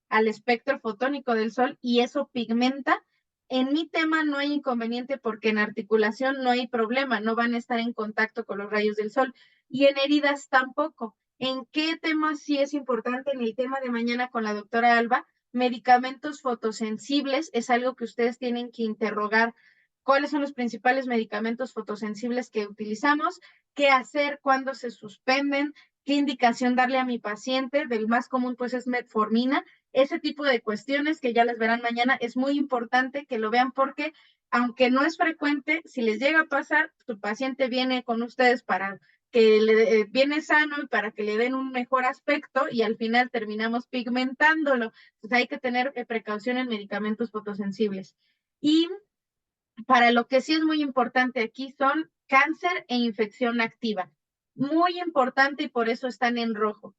al espectro fotónico del sol y eso pigmenta. En mi tema no hay inconveniente porque en articulación no hay problema, no van a estar en contacto con los rayos del sol y en heridas tampoco. ¿En qué tema sí es importante? En el tema de mañana con la doctora Alba, medicamentos fotosensibles es algo que ustedes tienen que interrogar. ¿Cuáles son los principales medicamentos fotosensibles que utilizamos? ¿Qué hacer cuando se suspenden? ¿Qué indicación darle a mi paciente? Del más común pues es metformina. Ese tipo de cuestiones que ya les verán mañana es muy importante que lo vean porque aunque no es frecuente, si les llega a pasar, su paciente viene con ustedes para que le viene sano y para que le den un mejor aspecto y al final terminamos pigmentándolo. Entonces hay que tener precaución en medicamentos fotosensibles. Y para lo que sí es muy importante aquí son cáncer e infección activa. Muy importante y por eso están en rojo.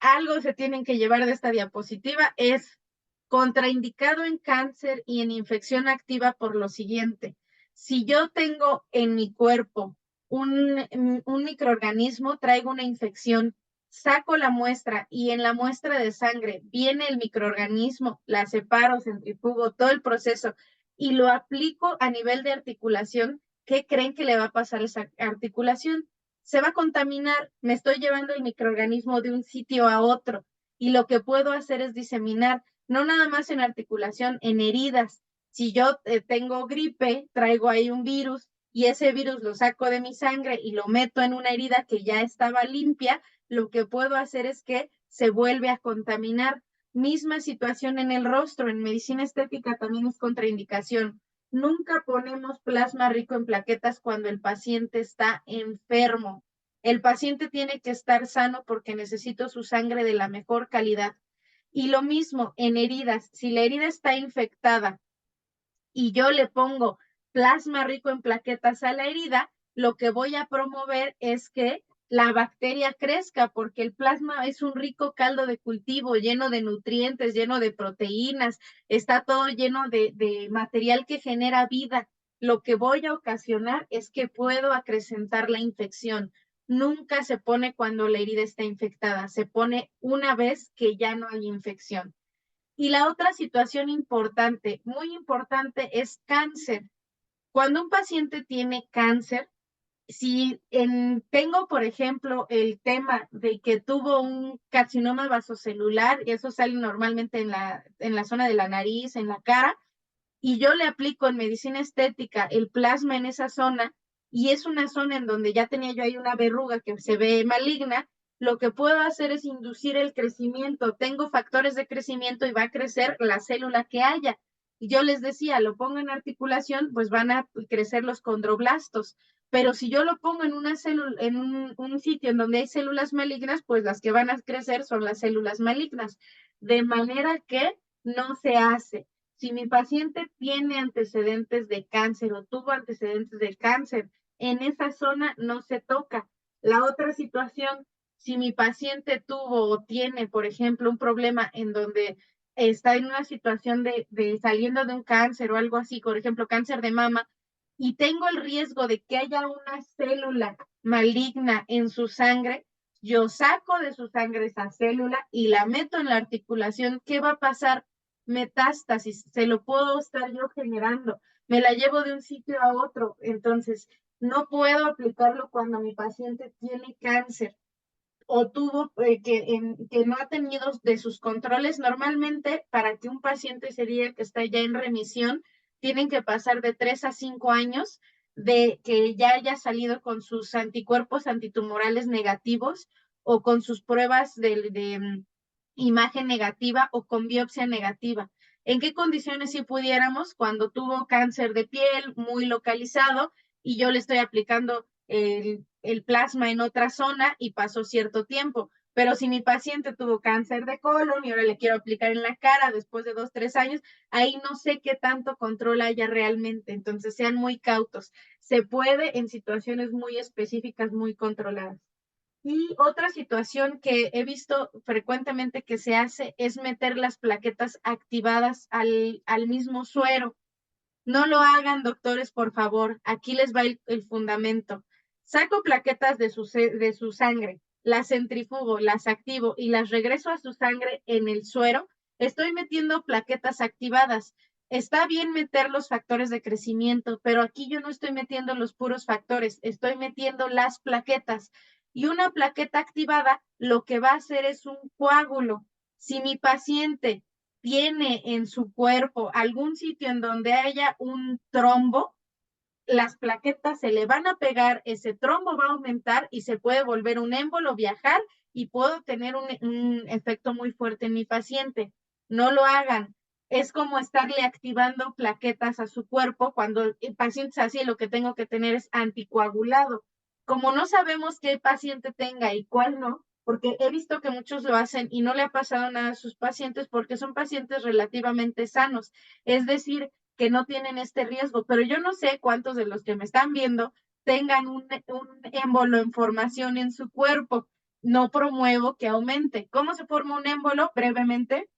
Algo se tienen que llevar de esta diapositiva es contraindicado en cáncer y en infección activa por lo siguiente. Si yo tengo en mi cuerpo un microorganismo, traigo una infección, saco la muestra y en la muestra de sangre viene el microorganismo, la separo, centrifugo, todo el proceso y lo aplico a nivel de articulación, ¿qué creen que le va a pasar a esa articulación? Se va a contaminar, me estoy llevando el microorganismo de un sitio a otro y lo que puedo hacer es diseminar, no nada más en articulación, en heridas. Si yo tengo gripe, traigo ahí un virus y ese virus lo saco de mi sangre y lo meto en una herida que ya estaba limpia, lo que puedo hacer es que se vuelve a contaminar. Misma situación en el rostro, en medicina estética también es contraindicación. Nunca ponemos plasma rico en plaquetas cuando el paciente está enfermo. El paciente tiene que estar sano porque necesito su sangre de la mejor calidad. Y lo mismo en heridas. Si la herida está infectada y yo le pongo plasma rico en plaquetas a la herida, lo que voy a promover es que la bacteria crezca, porque el plasma es un rico caldo de cultivo, lleno de nutrientes, lleno de proteínas, está todo lleno de material que genera vida. Lo que voy a ocasionar es que puedo acrecentar la infección. Nunca se pone cuando la herida está infectada, se pone una vez que ya no hay infección. Y la otra situación importante, muy importante, es cáncer. Cuando un paciente tiene cáncer, Si tengo, por ejemplo, el tema de que tuvo un carcinoma vasocelular, y eso sale normalmente en la zona de la nariz, en la cara, y yo le aplico en medicina estética el plasma en esa zona, y es una zona en donde ya tenía yo ahí una verruga que se ve maligna, lo que puedo hacer es inducir el crecimiento. Tengo factores de crecimiento y va a crecer la célula que haya. Y yo les decía, lo pongo en articulación, pues van a crecer los condroblastos. Pero si yo lo pongo en una célula, en un sitio en donde hay células malignas, pues las que van a crecer son las células malignas. De manera que no se hace. Si mi paciente tiene antecedentes de cáncer o tuvo antecedentes de cáncer, en esa zona no se toca. La otra situación, si mi paciente tuvo o tiene, por ejemplo, un problema en donde está en una situación de saliendo de un cáncer o algo así, por ejemplo, cáncer de mama, y tengo el riesgo de que haya una célula maligna en su sangre, yo saco de su sangre esa célula y la meto en la articulación. ¿Qué va a pasar? Metástasis, se lo puedo estar yo generando, me la llevo de un sitio a otro, entonces no puedo aplicarlo cuando mi paciente tiene cáncer o tuvo que no ha tenido de sus controles. Normalmente, para que un paciente se diga que está ya en remisión, tienen que pasar de 3 a 5 años de que ya haya salido con sus anticuerpos antitumorales negativos o con sus pruebas de imagen negativa o con biopsia negativa. ¿En qué condiciones si pudiéramos? Cuando tuvo cáncer de piel muy localizado y yo le estoy aplicando el plasma en otra zona y pasó cierto tiempo. Pero si mi paciente tuvo cáncer de colon y ahora le quiero aplicar en la cara después de 2, 3 años, ahí no sé qué tanto control haya realmente. Entonces sean muy cautos. Se puede en situaciones muy específicas, muy controladas. Y otra situación que he visto frecuentemente que se hace es meter las plaquetas activadas al mismo suero. No lo hagan, doctores, por favor. Aquí les va el fundamento. Saco plaquetas de su sangre, las centrifugo, las activo y las regreso a su sangre en el suero. Estoy metiendo plaquetas activadas. Está bien meter los factores de crecimiento, pero aquí yo no estoy metiendo los puros factores, estoy metiendo las plaquetas. Y una plaqueta activada lo que va a hacer es un coágulo. Si mi paciente tiene en su cuerpo algún sitio en donde haya un trombo, las plaquetas se le van a pegar, ese trombo va a aumentar y se puede volver un émbolo, viajar y puedo tener un efecto muy fuerte en mi paciente. No lo hagan. Es como estarle activando plaquetas a su cuerpo. Cuando el paciente es así, lo que tengo que tener es anticoagulado. Como no sabemos qué paciente tenga y cuál no, porque he visto que muchos lo hacen y no le ha pasado nada a sus pacientes porque son pacientes relativamente sanos. Es decir, que no tienen este riesgo, pero yo no sé cuántos de los que me están viendo tengan un émbolo en formación en su cuerpo. No promuevo que aumente. ¿Cómo se forma un émbolo? Brevemente,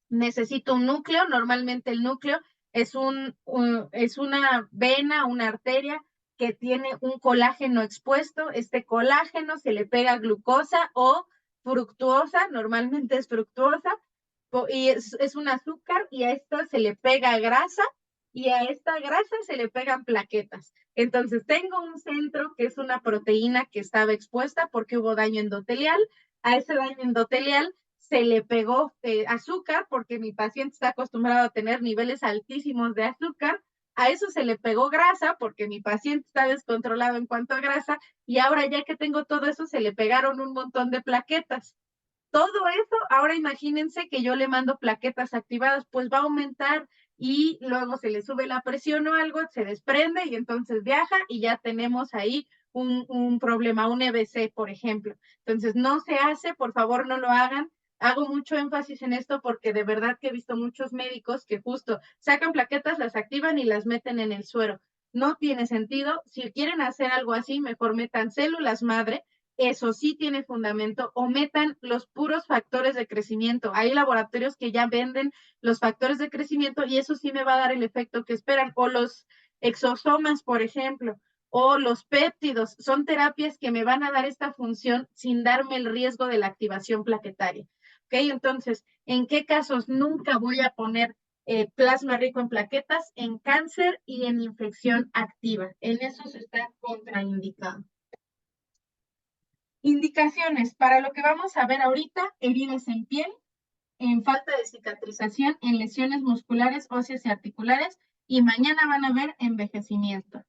necesito un núcleo. Normalmente el núcleo es una vena, una arteria que tiene un colágeno expuesto. Este colágeno se le pega glucosa o fructuosa, normalmente es fructuosa, y es un azúcar, y a esto se le pega grasa y a esta grasa se le pegan plaquetas. Entonces tengo un centro que es una proteína que estaba expuesta porque hubo daño endotelial. A ese daño endotelial se le pegó azúcar porque mi paciente está acostumbrado a tener niveles altísimos de azúcar. A eso se le pegó grasa porque mi paciente está descontrolado en cuanto a grasa, y ahora ya que tengo todo eso se le pegaron un montón de plaquetas. Todo eso, ahora imagínense que yo le mando plaquetas activadas, pues va a aumentar y luego se le sube la presión o algo, se desprende y entonces viaja y ya tenemos ahí un problema, un EBC, por ejemplo. Entonces, no se hace, por favor, no lo hagan. Hago mucho énfasis en esto porque de verdad que he visto muchos médicos que justo sacan plaquetas, las activan y las meten en el suero. No tiene sentido. Si quieren hacer algo así, mejor metan células madre, eso sí tiene fundamento, o metan los puros factores de crecimiento. Hay laboratorios que ya venden los factores de crecimiento y eso sí me va a dar el efecto que esperan. O los exosomas, por ejemplo, o los péptidos, son terapias que me van a dar esta función sin darme el riesgo de la activación plaquetaria. ¿Ok? Entonces, ¿en qué casos nunca voy a poner plasma rico en plaquetas, en cáncer y en infección activa. En eso se está contraindicado. Indicaciones para lo que vamos a ver ahorita: heridas en piel, en falta de cicatrización, en lesiones musculares, óseas y articulares, y mañana van a ver envejecimiento.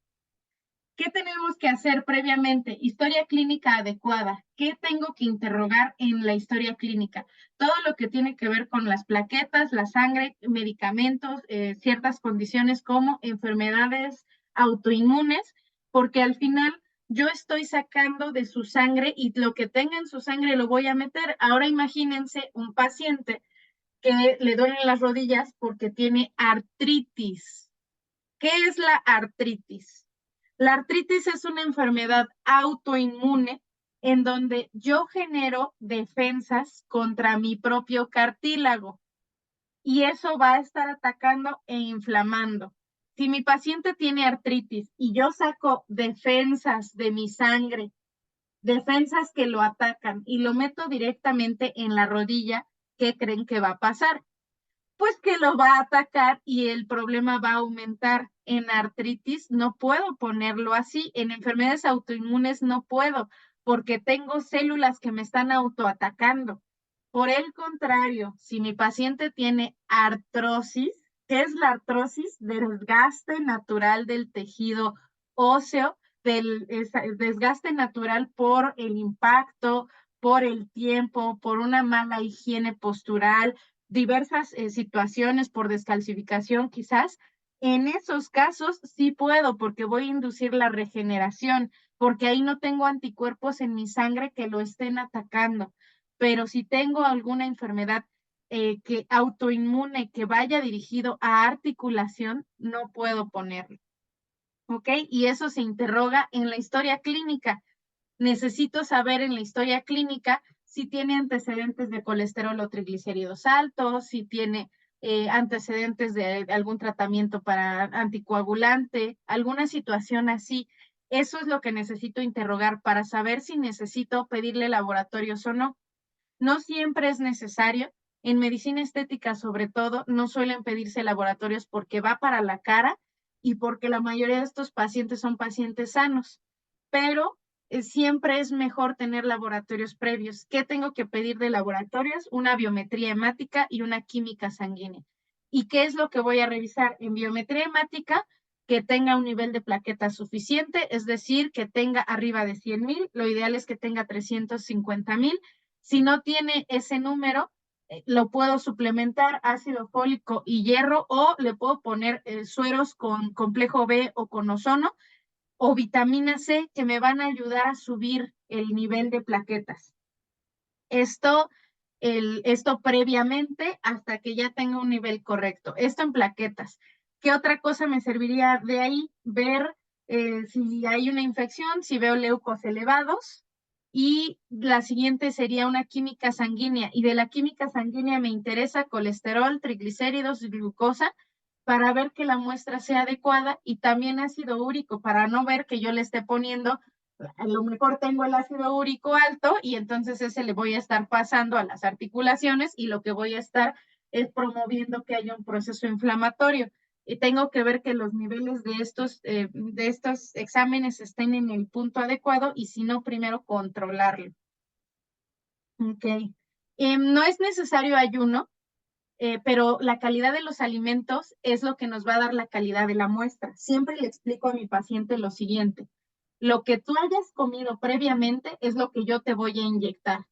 ¿Qué tenemos que hacer previamente? Historia clínica adecuada. ¿Qué tengo que interrogar en la historia clínica? Todo lo que tiene que ver con las plaquetas, la sangre, medicamentos, ciertas condiciones como enfermedades autoinmunes, porque al final yo estoy sacando de su sangre y lo que tenga en su sangre lo voy a meter. Ahora imagínense un paciente que le duelen las rodillas porque tiene artritis. ¿Qué es la artritis? La artritis es una enfermedad autoinmune en donde yo genero defensas contra mi propio cartílago y eso va a estar atacando e inflamando. Si mi paciente tiene artritis y yo saco defensas de mi sangre, defensas que lo atacan y lo meto directamente en la rodilla, ¿qué creen que va a pasar? Pues que lo va a atacar y el problema va a aumentar. En artritis no puedo ponerlo así, en enfermedades autoinmunes no puedo, porque tengo células que me están autoatacando. Por el contrario, si mi paciente tiene artrosis, ¿qué es la artrosis? Desgaste natural del tejido óseo, del desgaste natural por el impacto, por el tiempo, por una mala higiene postural, diversas situaciones por descalcificación quizás. En esos casos sí puedo, porque voy a inducir la regeneración, porque ahí no tengo anticuerpos en mi sangre que lo estén atacando. Pero si tengo alguna enfermedad que autoinmune que vaya dirigido a articulación, no puedo ponerlo. ¿Ok? Y eso se interroga en la historia clínica. Necesito saber en la historia clínica si tiene antecedentes de colesterol o triglicéridos altos, si tiene antecedentes de algún tratamiento para anticoagulante, alguna situación así. Eso es lo que necesito interrogar para saber si necesito pedirle laboratorios o no. No siempre es necesario. En medicina estética, sobre todo, no suelen pedirse laboratorios porque va para la cara y porque la mayoría de estos pacientes son pacientes sanos. Pero siempre es mejor tener laboratorios previos. ¿Qué tengo que pedir de laboratorios? Una biometría hemática y una química sanguínea. ¿Y qué es lo que voy a revisar? En biometría hemática, que tenga un nivel de plaquetas suficiente, es decir, que tenga arriba de 100,000, lo ideal es que tenga 350,000. Si no tiene ese número, lo puedo suplementar ácido fólico y hierro, o le puedo poner sueros con complejo B o con ozono o vitamina C, que me van a ayudar a subir el nivel de plaquetas. Esto previamente hasta que ya tenga un nivel correcto. Esto en plaquetas. ¿Qué otra cosa me serviría de ahí? Ver si hay una infección, si veo leucos elevados. Y la siguiente sería una química sanguínea. Y de la química sanguínea me interesa colesterol, triglicéridos, glucosa, para ver que la muestra sea adecuada, y también ácido úrico, para no ver que yo le esté poniendo, a lo mejor tengo el ácido úrico alto y entonces ese le voy a estar pasando a las articulaciones y lo que voy a estar es promoviendo que haya un proceso inflamatorio. Y tengo que ver que los niveles de estos exámenes estén en el punto adecuado, y si no, primero controlarlo. Ok. No es necesario ayuno, pero la calidad de los alimentos es lo que nos va a dar la calidad de la muestra. Siempre le explico a mi paciente lo siguiente: lo que tú hayas comido previamente es lo que yo te voy a inyectar.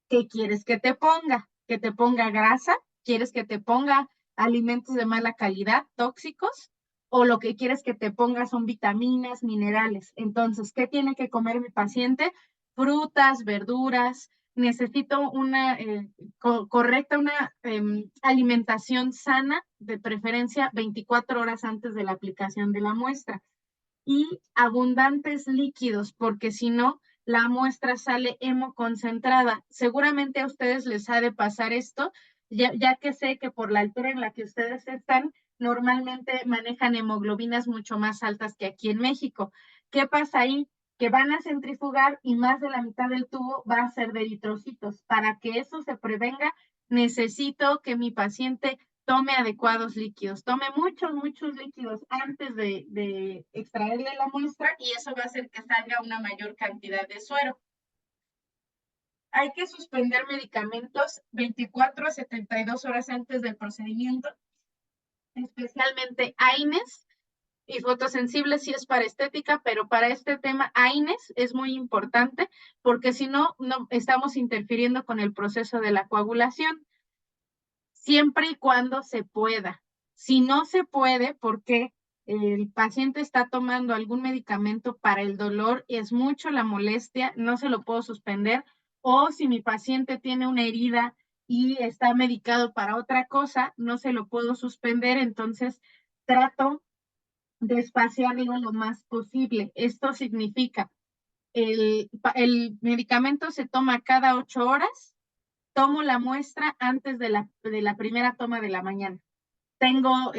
¿Qué quieres que te ponga? ¿Que te ponga grasa? ¿Quieres que te ponga alimentos de mala calidad, tóxicos? ¿O lo que quieres que te ponga son vitaminas, minerales? Entonces, ¿qué tiene que comer mi paciente? Frutas, verduras. Necesito una correcta, una alimentación sana, de preferencia 24 horas antes de la aplicación de la muestra, y abundantes líquidos, porque si no, la muestra sale hemoconcentrada. Seguramente a ustedes les ha de pasar esto, ya que sé que por la altura en la que ustedes están, normalmente manejan hemoglobinas mucho más altas que aquí en México. ¿Qué pasa ahí? Que van a centrifugar y más de la mitad del tubo va a ser de eritrocitos. Para que eso se prevenga, necesito que mi paciente tome adecuados líquidos, tome muchos líquidos antes de extraerle la muestra y eso va a hacer que salga una mayor cantidad de suero. Hay que suspender medicamentos 24 a 72 horas antes del procedimiento, especialmente AINES y fotosensibles si es para estética, pero para este tema AINES es muy importante porque si no, no estamos interfiriendo con el proceso de la coagulación, siempre y cuando se pueda. Si no se puede, porque el paciente está tomando algún medicamento para el dolor, es mucho la molestia, no se lo puedo suspender, o si mi paciente tiene una herida y está medicado para otra cosa, no se lo puedo suspender, entonces trato de espaciarlo lo más posible. Esto significa, el medicamento se toma cada 8 horas, tomo la muestra antes de la primera toma de la mañana. Tengo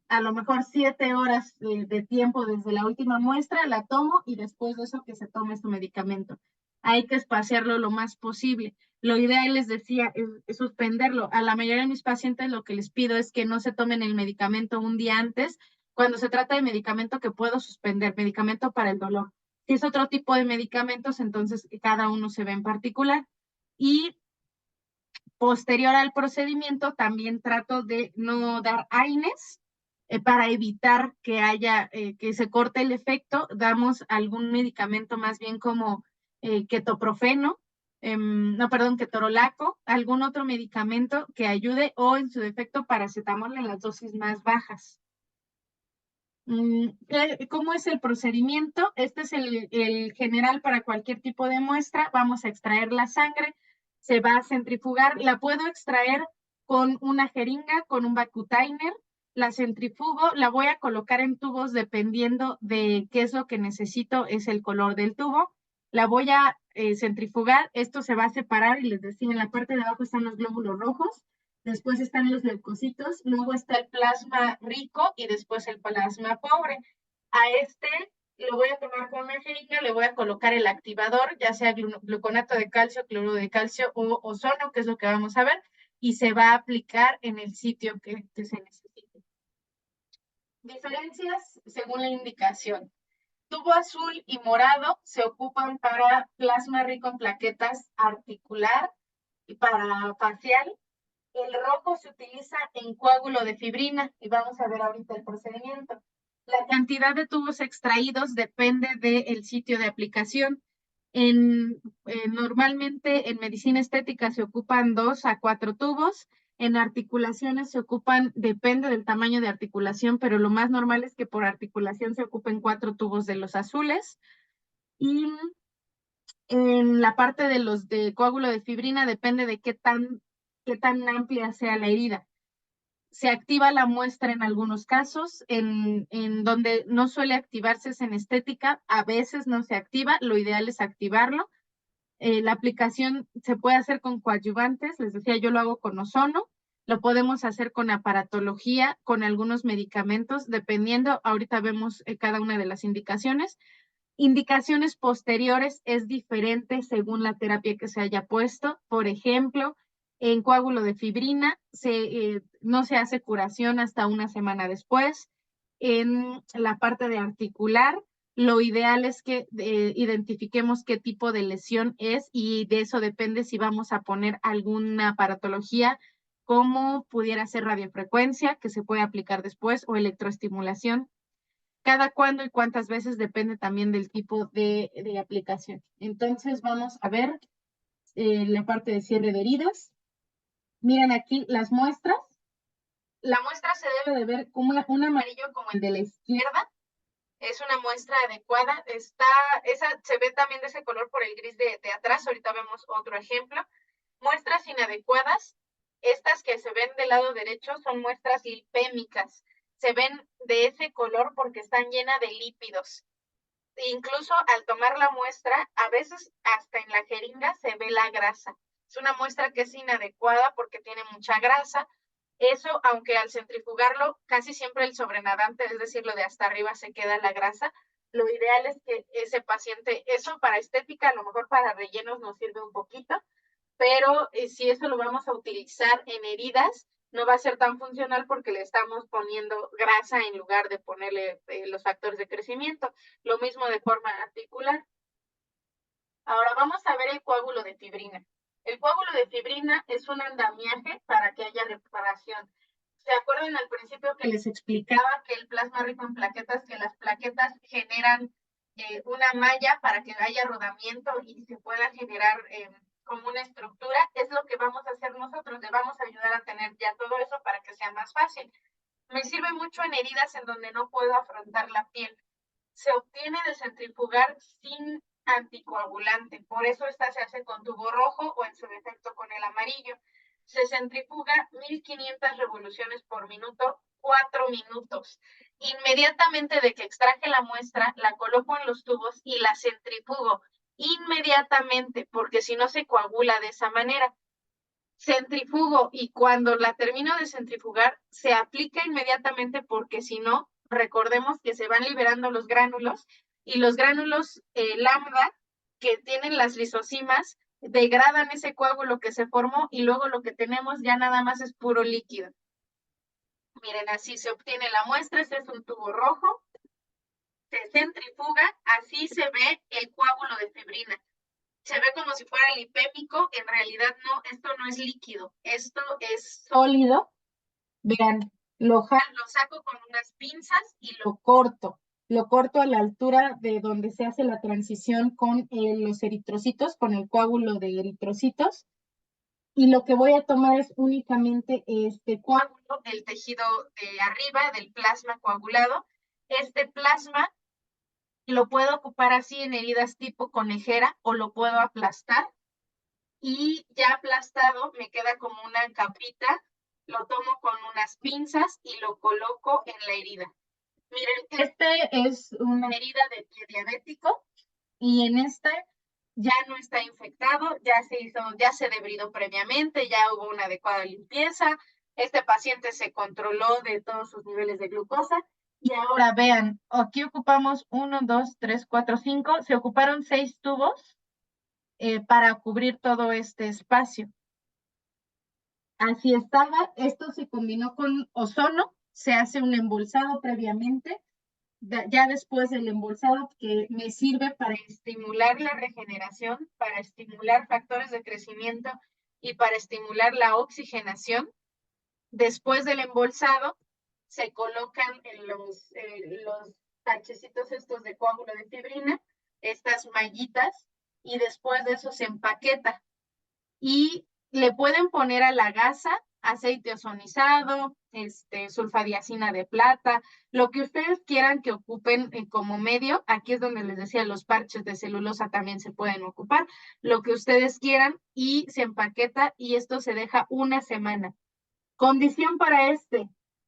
a lo mejor 7 horas de tiempo desde la última muestra, la tomo y después de eso que se tome su medicamento. Hay que espaciarlo lo más posible. Lo ideal, les decía, es suspenderlo. A la mayoría de mis pacientes lo que les pido es que no se tomen el medicamento un día antes, cuando se trata de medicamento que puedo suspender, medicamento para el dolor. Si es otro tipo de medicamentos, entonces cada uno se ve en particular. Y posterior al procedimiento, también trato de no dar AINES para evitar que que se corte el efecto. Damos algún medicamento más bien como ketoprofeno, no, perdón, ketorolaco, algún otro medicamento que ayude o en su defecto paracetamol en las dosis más bajas. ¿Cómo es el procedimiento? Este es el general para cualquier tipo de muestra. Vamos a extraer la sangre, se va a centrifugar. La puedo extraer con una jeringa, con un vacutainer. La centrifugo, la voy a colocar en tubos dependiendo de qué es lo que necesito, es el color del tubo. La voy a centrifugar, esto se va a separar y les decía, en la parte de abajo están los glóbulos rojos. Después están los leucocitos, luego está el plasma rico y después el plasma pobre. A este lo voy a tomar con una jeringa, le voy a colocar el activador, ya sea gluconato de calcio, cloruro de calcio o ozono, que es lo que vamos a ver, y se va a aplicar en el sitio que se necesite. Diferencias según la indicación. Tubo azul y morado se ocupan para plasma rico en plaquetas articular y para facial. El rojo se utiliza en coágulo de fibrina y vamos a ver ahorita el procedimiento. La cantidad de tubos extraídos depende del sitio de aplicación. Normalmente en medicina estética se ocupan 2 a 4 tubos. En articulaciones se ocupan, depende del tamaño de articulación, pero lo más normal es que por articulación se ocupen 4 tubos de los azules. Y en la parte de los de coágulo de fibrina depende de qué tan amplia sea la herida. Se activa la muestra en algunos casos, en donde no suele activarse es en estética, a veces no se activa, lo ideal es activarlo. La aplicación se puede hacer con coadyuvantes, les decía, yo lo hago con ozono, lo podemos hacer con aparatología, con algunos medicamentos, dependiendo, ahorita vemos cada una de las indicaciones. Indicaciones posteriores es diferente según la terapia que se haya puesto. Por ejemplo, en coágulo de fibrina no se hace curación hasta una semana después. En la parte de articular, lo ideal es que identifiquemos qué tipo de lesión es y de eso depende si vamos a poner alguna aparatología como pudiera ser radiofrecuencia, que se puede aplicar después, o electroestimulación. Cada cuándo y cuántas veces depende también del tipo de aplicación. Entonces vamos a ver la parte de cierre de heridas. Miren aquí las muestras. La muestra se debe de ver como un amarillo como el de la izquierda. Es una muestra adecuada. Esa se ve también de ese color por el gris de atrás. Ahorita vemos otro ejemplo. Muestras inadecuadas. Estas que se ven del lado derecho son muestras lipémicas. Se ven de ese color porque están llenas de lípidos. Incluso al tomar la muestra, a veces hasta en la jeringa se ve la grasa. Es una muestra que es inadecuada porque tiene mucha grasa. Eso, aunque al centrifugarlo, casi siempre el sobrenadante, es decir, lo de hasta arriba se queda la grasa. Lo ideal es que ese paciente, eso para estética, a lo mejor para rellenos nos sirve un poquito, pero si eso lo vamos a utilizar en heridas, no va a ser tan funcional porque le estamos poniendo grasa en lugar de ponerle los factores de crecimiento. Lo mismo de forma articular. Ahora vamos a ver el coágulo de fibrina. El coágulo de fibrina es un andamiaje para que haya reparación. ¿Se acuerdan al principio que les explicaba que el plasma rico en plaquetas, que las plaquetas generan una malla para que haya rodamiento y se pueda generar como una estructura? Es lo que vamos a hacer nosotros, le vamos a ayudar a tener ya todo eso para que sea más fácil. Me sirve mucho en heridas en donde no puedo afrontar la piel. Se obtiene de centrifugar sin anticoagulante, por eso esta se hace con tubo rojo o en su defecto con el amarillo. Se centrifuga 1500 revoluciones por minuto, 4 minutos. Inmediatamente de que extraje la muestra, la coloco en los tubos y la centrifugo inmediatamente, porque si no se coagula de esa manera. Centrifugo y cuando la termino de centrifugar, se aplica inmediatamente porque si no, recordemos que se van liberando los gránulos y los gránulos lambda que tienen las lisosimas degradan ese coágulo que se formó y luego lo que tenemos ya nada más es puro líquido. Miren, así se obtiene la muestra, este es un tubo rojo, se centrifuga, así se ve el coágulo de fibrina. Se ve como si fuera lipémico, en realidad no, esto no es líquido, esto es sólido. Vean, lo saco con unas pinzas y lo corto a la altura de donde se hace la transición con los eritrocitos, con el coágulo de eritrocitos, y lo que voy a tomar es únicamente este coágulo, el tejido de arriba del plasma coagulado. Este plasma lo puedo ocupar así en heridas tipo conejera o lo puedo aplastar y ya aplastado me queda como una capita, lo tomo con unas pinzas y lo coloco en la herida. Miren, este es una herida de pie diabético y en este ya no está infectado, ya se debridó previamente, ya hubo una adecuada limpieza, este paciente se controló de todos sus niveles de glucosa y ahora vean, aquí ocupamos 1, 2, 3, 4, 5, se ocuparon 6 tubos para cubrir todo este espacio. Así estaba, esto se combinó con ozono, se hace un embolsado previamente, ya después del embolsado que me sirve para estimular la regeneración, para estimular factores de crecimiento y para estimular la oxigenación. Después del embolsado se colocan en los tachecitos estos de coágulo de fibrina, estas mallitas, y después de eso se empaqueta y le pueden poner a la gasa aceite ozonizado, sulfadiazina de plata, lo que ustedes quieran que ocupen como medio. Aquí es donde les decía, los parches de celulosa también se pueden ocupar, lo que ustedes quieran y se empaqueta y esto se deja una semana. Condición para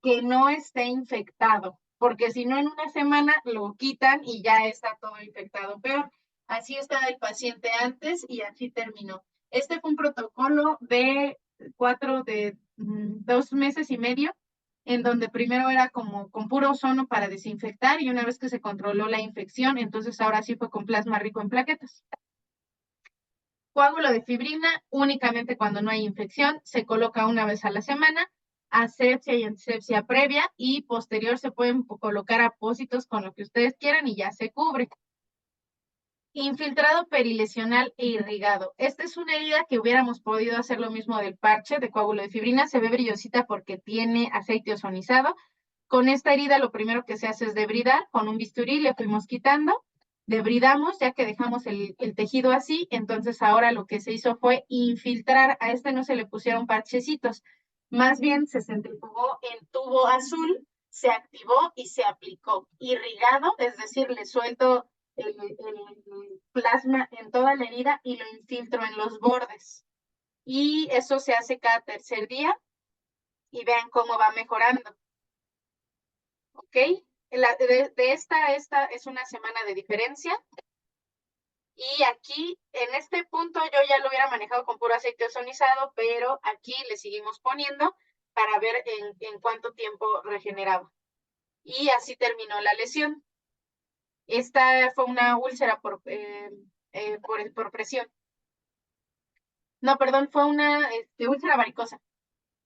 que no esté infectado, porque si no en una semana lo quitan y ya está todo infectado peor. Así estaba el paciente antes y así terminó. Este fue un protocolo de 2 meses y medio, en donde primero era como con puro ozono para desinfectar y una vez que se controló la infección, entonces ahora sí fue con plasma rico en plaquetas. Coágulo de fibrina únicamente cuando no hay infección, se coloca una vez a la semana, asepsia y antisepsia previa y posterior se pueden colocar apósitos con lo que ustedes quieran y ya se cubre. Infiltrado perilesional e irrigado. Esta es una herida que hubiéramos podido hacer lo mismo del parche de coágulo de fibrina. Se ve brillosita porque tiene aceite ozonizado. Con esta herida lo primero que se hace es debridar. Con un bisturí le fuimos quitando. Debridamos ya que dejamos el tejido así. Entonces ahora lo que se hizo fue infiltrar. A este no se le pusieron parchecitos. Más bien se centrifugó en tubo azul, se activó y se aplicó. Irrigado, es decir, le suelto el plasma en toda la herida y lo infiltro en los bordes. Y eso se hace cada tercer día y vean cómo va mejorando. ¿Ok? De esta es una semana de diferencia. Y aquí, en este punto, yo ya lo hubiera manejado con puro aceite ozonizado, pero aquí le seguimos poniendo para ver en cuánto tiempo regeneraba. Y así terminó la lesión. Esta fue una úlcera por presión. No, perdón, fue una úlcera varicosa.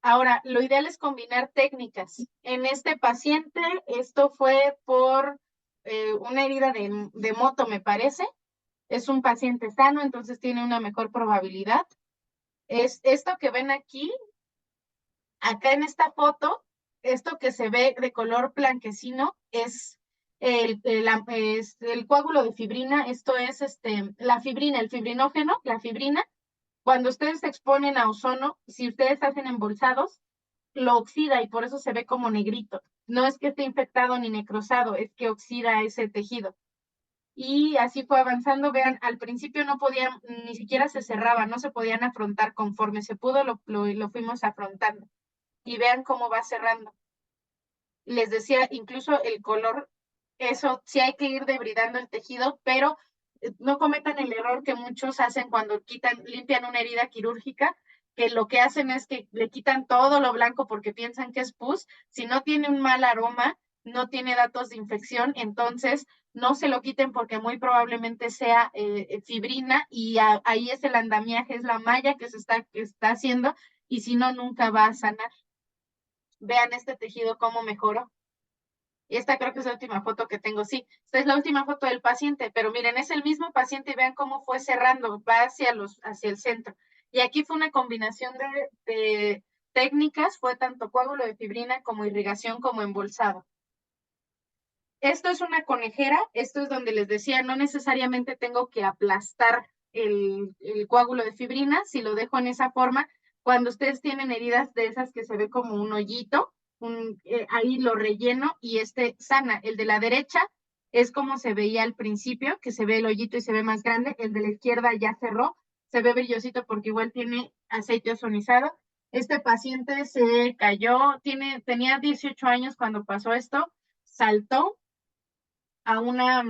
Ahora, lo ideal es combinar técnicas. En este paciente, esto fue por una herida de moto, me parece. Es un paciente sano, entonces tiene una mejor probabilidad. Es esto que ven aquí, acá en esta foto, esto que se ve de color blanquecino es el coágulo de fibrina, esto es la fibrina, el fibrinógeno, la fibrina. Cuando ustedes se exponen a ozono, si ustedes hacen embolsados, lo oxida y por eso se ve como negrito. No es que esté infectado ni necrosado, es que oxida ese tejido. Y así fue avanzando. Vean, al principio no podían, ni siquiera se cerraba, no se podían afrontar. Conforme se pudo, lo fuimos afrontando. Y vean cómo va cerrando. Les decía, incluso el color, eso sí hay que ir debridando el tejido, pero no cometan el error que muchos hacen cuando limpian una herida quirúrgica, que lo que hacen es que le quitan todo lo blanco porque piensan que es pus. Si no tiene un mal aroma, no tiene datos de infección, entonces no se lo quiten porque muy probablemente sea fibrina y ahí es el andamiaje, es la malla que está haciendo y si no, nunca va a sanar. Vean este tejido cómo mejoró. Y esta creo que es la última foto que tengo, sí. Esta es la última foto del paciente, pero miren, es el mismo paciente y vean cómo fue cerrando, va hacia el centro. Y aquí fue una combinación de técnicas, fue tanto coágulo de fibrina como irrigación como embolsado. Esto es una conejera, esto es donde les decía, no necesariamente tengo que aplastar el coágulo de fibrina, si lo dejo en esa forma, cuando ustedes tienen heridas de esas que se ve como un hoyito, ahí lo relleno y sana. El de la derecha es como se veía al principio, que se ve el hoyito y se ve más grande, el de la izquierda ya cerró, se ve brillosito porque igual tiene aceite ozonizado. Este paciente se cayó, tenía 18 años cuando pasó esto, saltó a una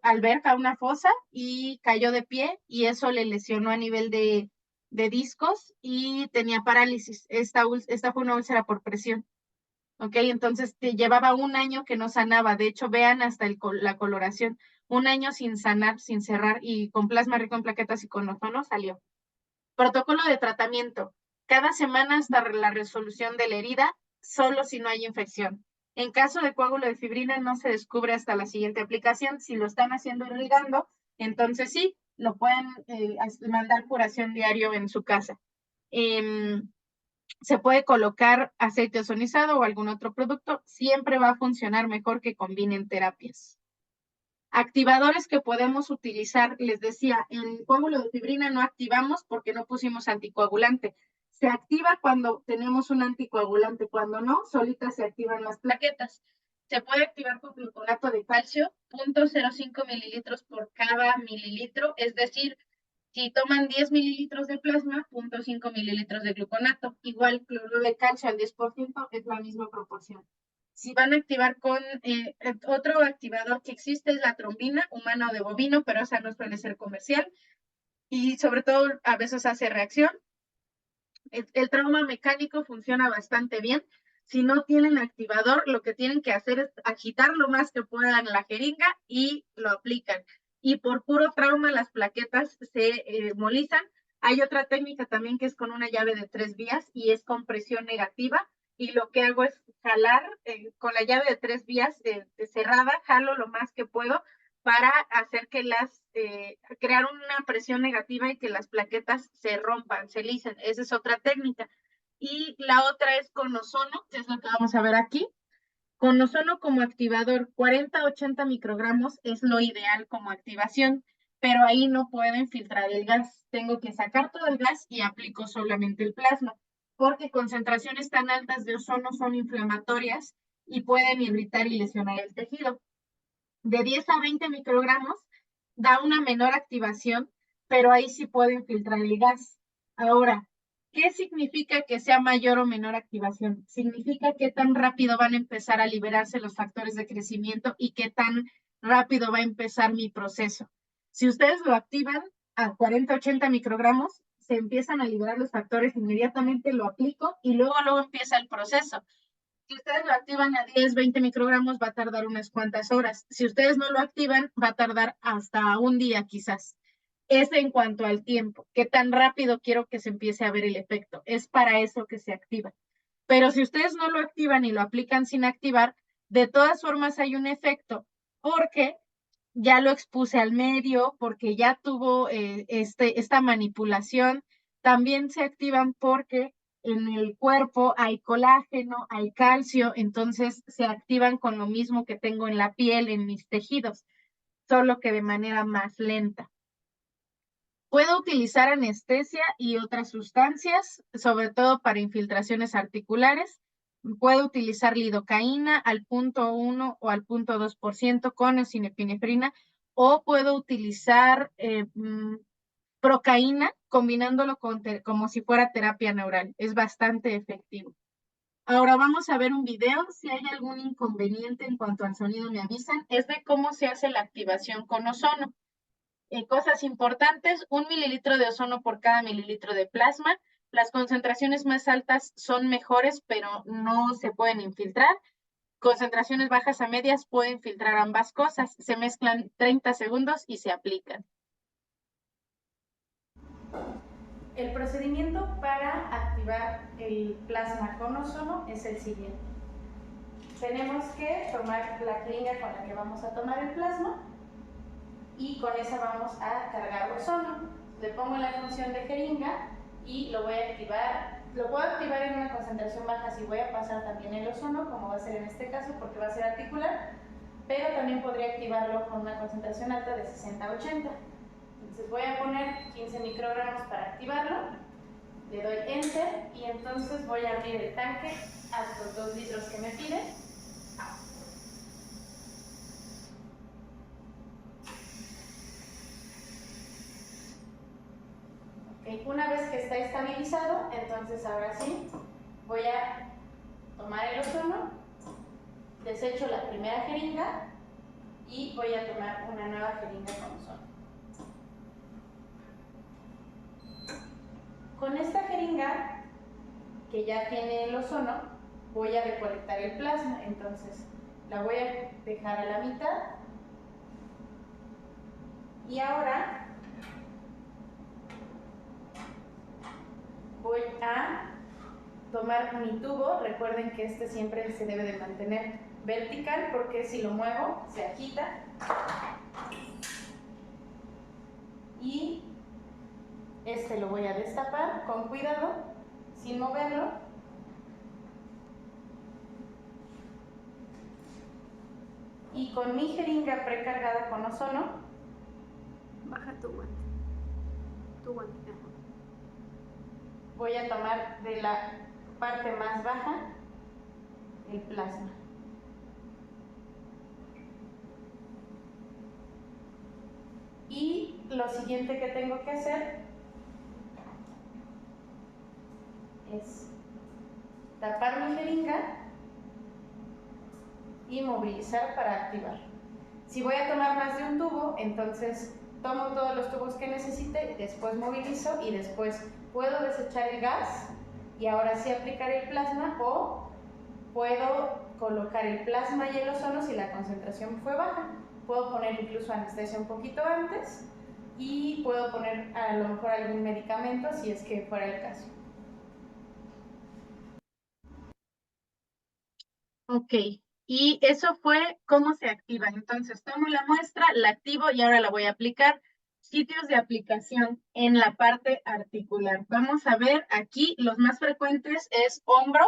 alberca, una fosa, y cayó de pie y eso le lesionó a nivel de discos y tenía parálisis. Esta fue una úlcera por presión. ¿Ok? Entonces llevaba un año que no sanaba. De hecho, vean hasta la coloración. Un año sin sanar, sin cerrar y con plasma rico en plaquetas y con ozono salió. Protocolo de tratamiento. Cada semana hasta la resolución de la herida, solo si no hay infección. En caso de coágulo de fibrina no se descubre hasta la siguiente aplicación. Si lo están haciendo irrigando, entonces sí, lo pueden mandar curación diario en su casa. Se puede colocar aceite ozonizado o algún otro producto. Siempre va a funcionar mejor que combinen terapias. Activadores que podemos utilizar, les decía, en coágulo de fibrina no activamos porque no pusimos anticoagulante. Se activa cuando tenemos un anticoagulante, cuando no, solitas se activan las plaquetas. Se puede activar con gluconato de calcio, 0.05 mililitros por cada mililitro, es decir, si toman 10 mililitros de plasma, 0.5 mililitros de gluconato. Igual cloruro de calcio al 10% es la misma proporción. Si van a activar con otro activador que existe es la trombina humana o de bovino, pero esa no suele ser comercial y sobre todo a veces hace reacción. El trauma mecánico funciona bastante bien. Si no tienen activador, lo que tienen que hacer es agitar lo más que puedan la jeringa y lo aplican. Y por puro trauma las plaquetas se molizan. Hay otra técnica también que es con una llave de 3 vías y es con presión negativa. Y lo que hago es jalar con la llave de 3 vías cerrada, jalo lo más que puedo para hacer que crear una presión negativa y que las plaquetas se rompan, se licen. Esa es otra técnica. Y la otra es con ozono, que es lo que vamos a ver aquí. Con ozono como activador, 40-80 microgramos es lo ideal como activación, pero ahí no pueden filtrar el gas. Tengo que sacar todo el gas y aplico solamente el plasma, porque concentraciones tan altas de ozono son inflamatorias y pueden irritar y lesionar el tejido. De 10 a 20 microgramos da una menor activación, pero ahí sí pueden filtrar el gas. Ahora, ¿qué significa que sea mayor o menor activación? Significa qué tan rápido van a empezar a liberarse los factores de crecimiento y qué tan rápido va a empezar mi proceso. Si ustedes lo activan a 40-80 microgramos, se empiezan a liberar los factores, inmediatamente lo aplico y luego empieza el proceso. Si ustedes lo activan a 10, 20 microgramos, va a tardar unas cuantas horas. Si ustedes no lo activan, va a tardar hasta un día quizás. Es en cuanto al tiempo, qué tan rápido quiero que se empiece a ver el efecto. Es para eso que se activa. Pero si ustedes no lo activan y lo aplican sin activar, de todas formas hay un efecto, porque ya lo expuse al medio, porque ya tuvo esta manipulación. También se activan porque en el cuerpo hay colágeno, hay calcio, entonces se activan con lo mismo que tengo en la piel, en mis tejidos, solo que de manera más lenta. Puedo utilizar anestesia y otras sustancias, sobre todo para infiltraciones articulares. Puedo utilizar lidocaína al 0.1 o al 0.2% con o sin epinefrina, o puedo utilizar procaína combinándolo como si fuera terapia neural. Es bastante efectivo. Ahora vamos a ver un video. Si hay algún inconveniente en cuanto al sonido, me avisan. Es de cómo se hace la activación con ozono. Cosas importantes: 1 mililitro de ozono por cada mililitro de plasma. Las concentraciones más altas son mejores, pero no se pueden infiltrar. Concentraciones bajas a medias pueden filtrar ambas cosas. Se mezclan 30 segundos y se aplican. El procedimiento para activar el plasma con ozono es el siguiente. Tenemos que tomar la jeringa con la que vamos a tomar el plasma y con esa vamos a cargar ozono. Le pongo la función de jeringa y lo voy a activar. Lo puedo activar en una concentración baja si voy a pasar también el ozono, como va a ser en este caso porque va a ser articular, pero también podría activarlo con una concentración alta de 60 a 80. Entonces voy a poner 15 microgramos para activarlo, le doy Enter y entonces voy a abrir el tanque hasta los 2 litros que me pide. Una vez que está estabilizado, entonces ahora sí voy a tomar el ozono, desecho la primera jeringa y voy a tomar una nueva jeringa con ozono. Con esta jeringa, que ya tiene el ozono, voy a recolectar el plasma, entonces la voy a dejar a la mitad y ahora voy a tomar mi tubo. Recuerden que este siempre se debe de mantener vertical porque si lo muevo se agita, y este lo voy a destapar con cuidado sin moverlo y con mi jeringa precargada con ozono baja tu guante. voy a tomar de la parte más baja el plasma. Y lo siguiente que tengo que hacer es tapar mi jeringa y movilizar para activar. Si voy a tomar más de un tubo, entonces tomo todos los tubos que necesite, después movilizo y después puedo desechar el gas y ahora sí aplicar el plasma, o puedo colocar el plasma y el ozono si la concentración fue baja. Puedo poner incluso anestesia un poquito antes y puedo poner a lo mejor algún medicamento si es que fuera el caso. Ok, y eso fue cómo se activa. Entonces tomo la muestra, la activo y ahora la voy a aplicar. Sitios de aplicación en la parte articular. Vamos a ver aquí, los más frecuentes es hombro.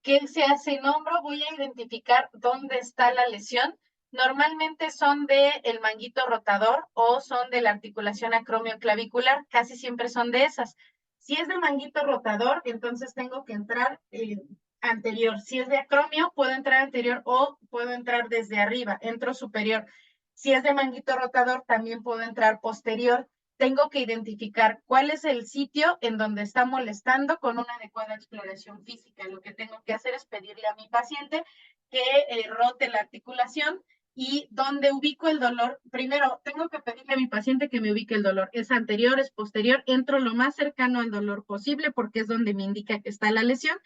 ¿Qué se hace en hombro? Voy a identificar dónde está la lesión. Normalmente son del manguito rotador o son de la articulación acromioclavicular. Casi siempre son de esas. Si es de manguito rotador, entonces tengo que entrar anterior. Si es de acromio, puedo entrar anterior o puedo entrar desde arriba, entro superior. Si es de manguito rotador, también puedo entrar posterior. Tengo que identificar cuál es el sitio en donde está molestando con una adecuada exploración física. Lo que tengo que hacer es pedirle a mi paciente que rote la articulación y donde ubico el dolor. Primero, tengo que pedirle a mi paciente que me ubique el dolor. ¿Es anterior, es posterior? Entro lo más cercano al dolor posible porque es donde me indica que está la lesión,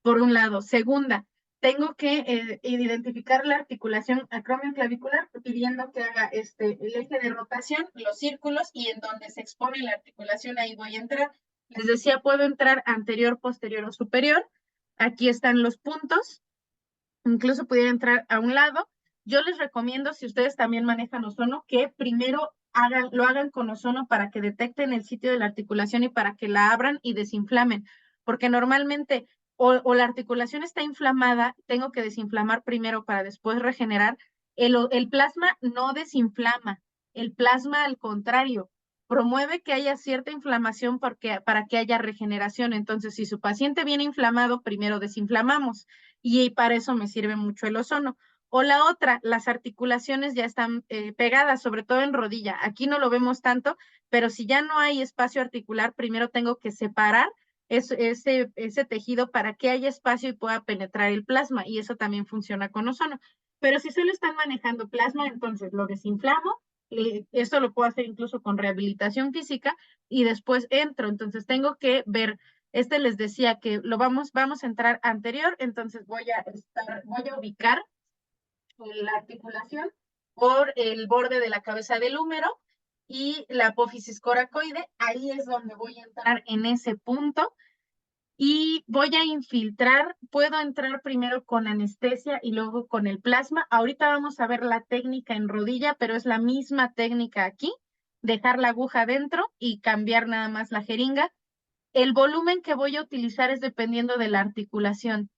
por un lado. Segunda, tengo que identificar la articulación acromioclavicular pidiendo que haga el eje de rotación, los círculos y en donde se expone la articulación ahí voy a entrar. Les decía, puedo entrar anterior, posterior o superior. Aquí están los puntos. Incluso pudiera entrar a un lado. Yo les recomiendo, si ustedes también manejan ozono, que primero lo hagan con ozono para que detecten el sitio de la articulación y para que la abran y desinflamen, porque normalmente o la articulación está inflamada, tengo que desinflamar primero para después regenerar. El plasma no desinflama, el plasma al contrario, promueve que haya cierta inflamación para que haya regeneración. Entonces, si su paciente viene inflamado, primero desinflamamos y para eso me sirve mucho el ozono. O la otra, las articulaciones ya están pegadas, sobre todo en rodilla. Aquí no lo vemos tanto, pero si ya no hay espacio articular, primero tengo que separar ese tejido para que haya espacio y pueda penetrar el plasma, y eso también funciona con ozono. Pero si solo están manejando plasma, entonces lo desinflamo, esto lo puedo hacer incluso con rehabilitación física, y después entro. Entonces tengo que ver les decía que vamos a entrar anterior, entonces voy a ubicar la articulación por el borde de la cabeza del húmero y la apófisis coracoide. Ahí es donde voy a entrar en ese punto y voy a infiltrar. Puedo entrar primero con anestesia y luego con el plasma. Ahorita vamos a ver la técnica en rodilla, pero es la misma técnica aquí. Dejar la aguja dentro y cambiar nada más la jeringa. El volumen que voy a utilizar es dependiendo de la articulación.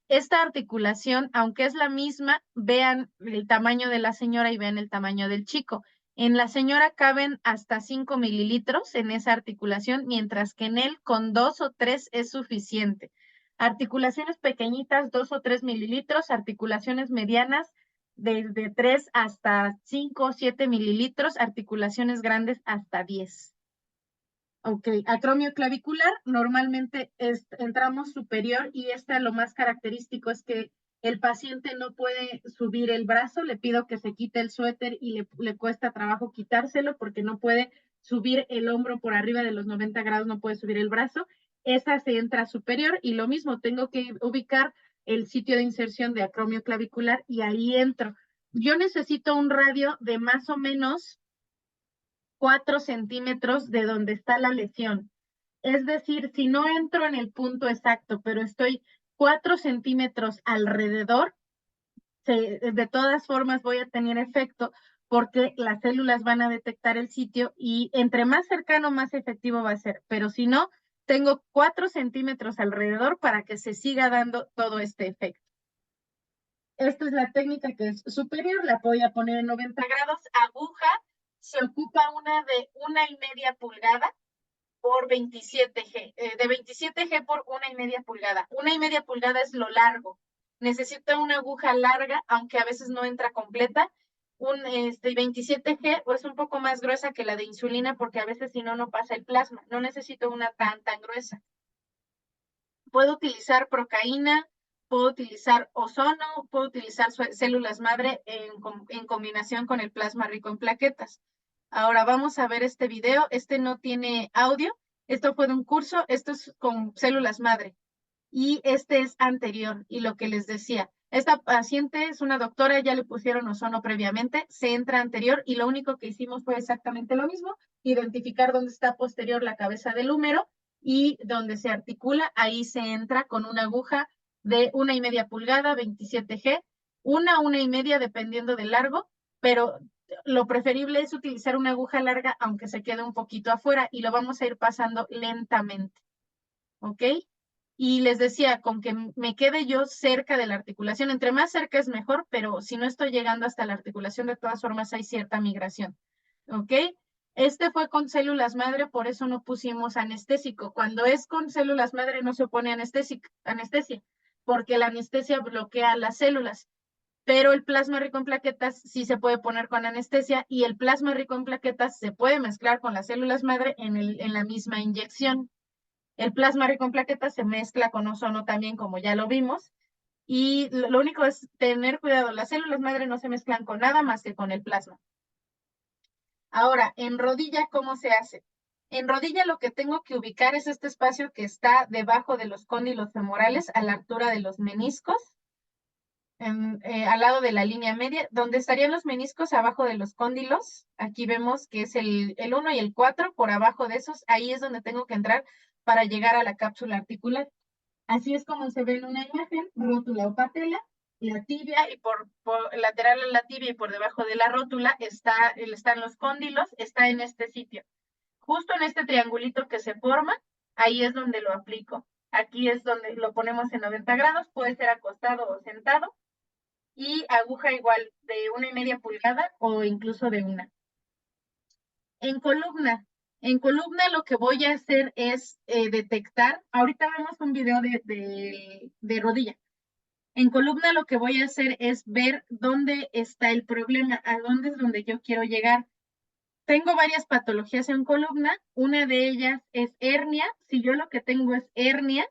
Esta articulación, aunque es la misma, vean el tamaño de la señora y vean el tamaño del chico. En la señora caben hasta 5 mililitros en esa articulación, mientras que en él con 2 o 3 es suficiente. Articulaciones pequeñitas, 2 o 3 mililitros, articulaciones medianas, desde 3 hasta 5 o 7 mililitros, articulaciones grandes hasta 10. Ok, acromio clavicular, normalmente entramos superior y lo más característico es que el paciente no puede subir el brazo, le pido que se quite el suéter y le cuesta trabajo quitárselo porque no puede subir el hombro por arriba de los 90 grados, no puede subir el brazo. Esa se entra superior y lo mismo, tengo que ubicar el sitio de inserción de acromio clavicular y ahí entro. Yo necesito un radio de más o menos 4 centímetros de donde está la lesión. Es decir, si no entro en el punto exacto, pero estoy 4 centímetros alrededor, de todas formas voy a tener efecto porque las células van a detectar el sitio y entre más cercano, más efectivo va a ser. Pero si no, tengo 4 centímetros alrededor para que se siga dando todo este efecto. Esta es la técnica que es superior, la voy a poner en 90 grados, aguja, se ocupa una de 1,5 pulgada por 27G, de 27G por 1,5 pulgada. 1,5 pulgada es lo largo. Necesita una aguja larga, aunque a veces no entra completa. 27G es un poco más gruesa que la de insulina porque a veces si no, no pasa el plasma. No necesito una tan gruesa. Puedo utilizar procaína, puedo utilizar ozono, puedo utilizar células madre en combinación con el plasma rico en plaquetas. Ahora vamos a ver este video. Este no tiene audio. Esto fue de un curso. Esto es con células madre. Y este es anterior. Y lo que les decía, esta paciente es una doctora, ya le pusieron ozono previamente, se entra anterior y lo único que hicimos fue exactamente lo mismo, identificar dónde está posterior la cabeza del húmero y donde se articula, ahí se entra con una aguja de 1,5 pulgada, 27G, 1,5 dependiendo del largo, pero lo preferible es utilizar una aguja larga aunque se quede un poquito afuera y lo vamos a ir pasando lentamente, ¿ok? Y les decía, con que me quede yo cerca de la articulación, entre más cerca es mejor, pero si no estoy llegando hasta la articulación, de todas formas hay cierta migración, ¿ok? Este fue con células madre, por eso no pusimos anestésico. Cuando es con células madre no se pone anestesia, porque la anestesia bloquea las células, pero el plasma rico en plaquetas sí se puede poner con anestesia y el plasma rico en plaquetas se puede mezclar con las células madre en la misma inyección. El plasma rico en plaquetas se mezcla con ozono también, como ya lo vimos, y lo único es tener cuidado, las células madre no se mezclan con nada más que con el plasma. Ahora, en rodilla, ¿cómo se hace? En rodilla lo que tengo que ubicar es este espacio que está debajo de los cóndilos femorales a la altura de los meniscos. al lado de la línea media, donde estarían los meniscos abajo de los cóndilos. Aquí vemos que es el 1 y el 4, por abajo de esos, ahí es donde tengo que entrar para llegar a la cápsula articular. Así es como se ve en una imagen, rótula o patela, la tibia, y por lateral a la tibia y por debajo de la rótula están los cóndilos, está en este sitio. Justo en este triangulito que se forma, ahí es donde lo aplico. Aquí es donde lo ponemos en 90 grados, puede ser acostado o sentado, y aguja igual de 1,5 pulgadas o incluso de 1. En columna, lo que voy a hacer es detectar, ahorita vemos un video de rodilla. En columna lo que voy a hacer es ver dónde está el problema, a dónde es donde yo quiero llegar. Tengo varias patologías en columna, una de ellas es hernia. Si yo lo que tengo es hernia,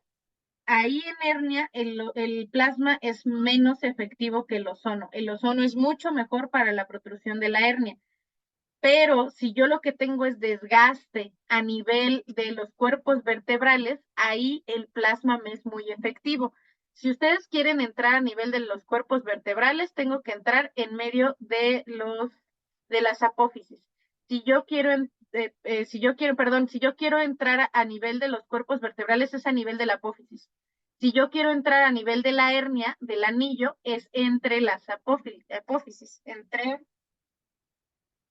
ahí en hernia el plasma es menos efectivo que el ozono. El ozono es mucho mejor para la protrusión de la hernia. Pero si yo lo que tengo es desgaste a nivel de los cuerpos vertebrales, ahí el plasma me es muy efectivo. Si ustedes quieren entrar a nivel de los cuerpos vertebrales, tengo que entrar en medio de las apófisis. Si yo quiero entrar a nivel de los cuerpos vertebrales, es a nivel de la apófisis. Si yo quiero entrar a nivel de la hernia, del anillo, es entre las apófisis,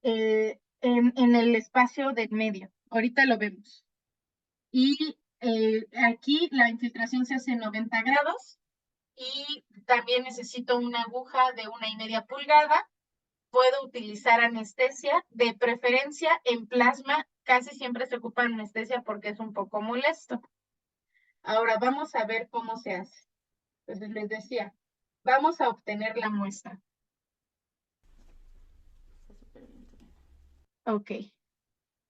en el espacio del medio. Ahorita lo vemos. Y aquí la infiltración se hace en 90 grados y también necesito una aguja de 1,5 pulgadas. Puedo utilizar anestesia, de preferencia en plasma. Casi siempre se ocupa anestesia porque es un poco molesto. Ahora vamos a ver cómo se hace. Entonces les decía, vamos a obtener la muestra. Ok.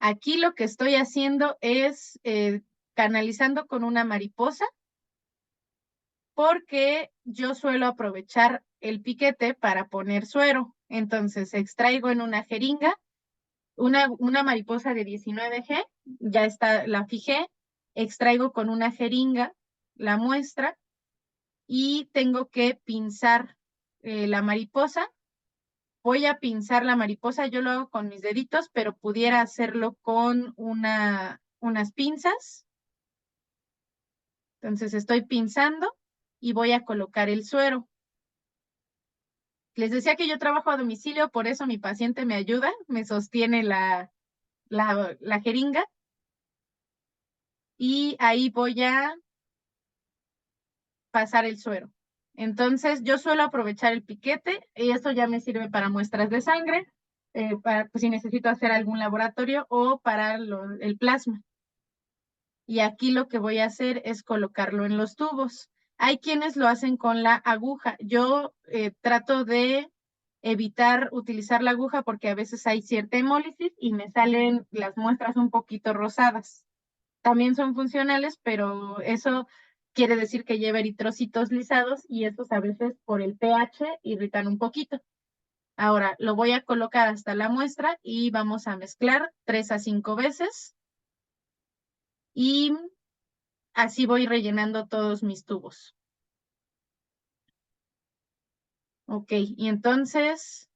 Aquí lo que estoy haciendo es canalizando con una mariposa, porque yo suelo aprovechar el piquete para poner suero. Entonces extraigo en una jeringa una mariposa de 19G, ya está, la fijé, extraigo con una jeringa la muestra y tengo que pinzar la mariposa. Voy a pinzar la mariposa, yo lo hago con mis deditos, pero pudiera hacerlo con unas pinzas. Entonces estoy pinzando y voy a colocar el suero. Les decía que yo trabajo a domicilio, por eso mi paciente me ayuda, me sostiene la jeringa, y ahí voy a pasar el suero. Entonces yo suelo aprovechar el piquete y eso ya me sirve para muestras de sangre, pues, si necesito hacer algún laboratorio o para el plasma. Y aquí lo que voy a hacer es colocarlo en los tubos. Hay quienes lo hacen con la aguja. Yo trato de evitar utilizar la aguja porque a veces hay cierta hemólisis y me salen las muestras un poquito rosadas. También son funcionales, pero eso quiere decir que lleva eritrocitos lisados y estos a veces por el pH irritan un poquito. Ahora lo voy a colocar hasta la muestra y vamos a mezclar 3 a 5 veces y así voy rellenando todos mis tubos. Ok, y entonces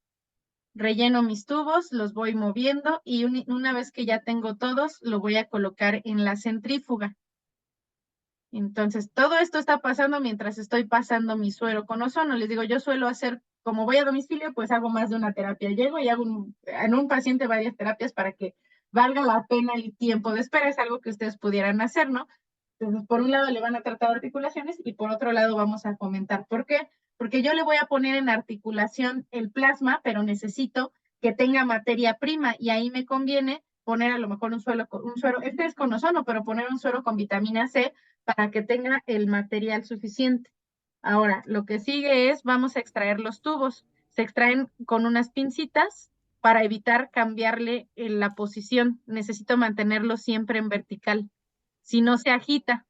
relleno mis tubos, los voy moviendo y una vez que ya tengo todos, lo voy a colocar en la centrífuga. Entonces, todo esto está pasando mientras estoy pasando mi suero con ozono. Les digo, yo suelo hacer, como voy a domicilio, pues hago más de una terapia. Llego y hago en un paciente varias terapias para que valga la pena el tiempo de espera. Es algo que ustedes pudieran hacer, ¿no? Entonces, por un lado le van a tratar articulaciones y por otro lado vamos a comentar. ¿Por qué? Porque yo le voy a poner en articulación el plasma, pero necesito que tenga materia prima y ahí me conviene poner a lo mejor un suero, este es con ozono, pero poner un suero con vitamina C para que tenga el material suficiente. Ahora, lo que sigue es, vamos a extraer los tubos. Se extraen con unas pincitas para evitar cambiarle la posición. Necesito mantenerlo siempre en vertical. Si no, se agita.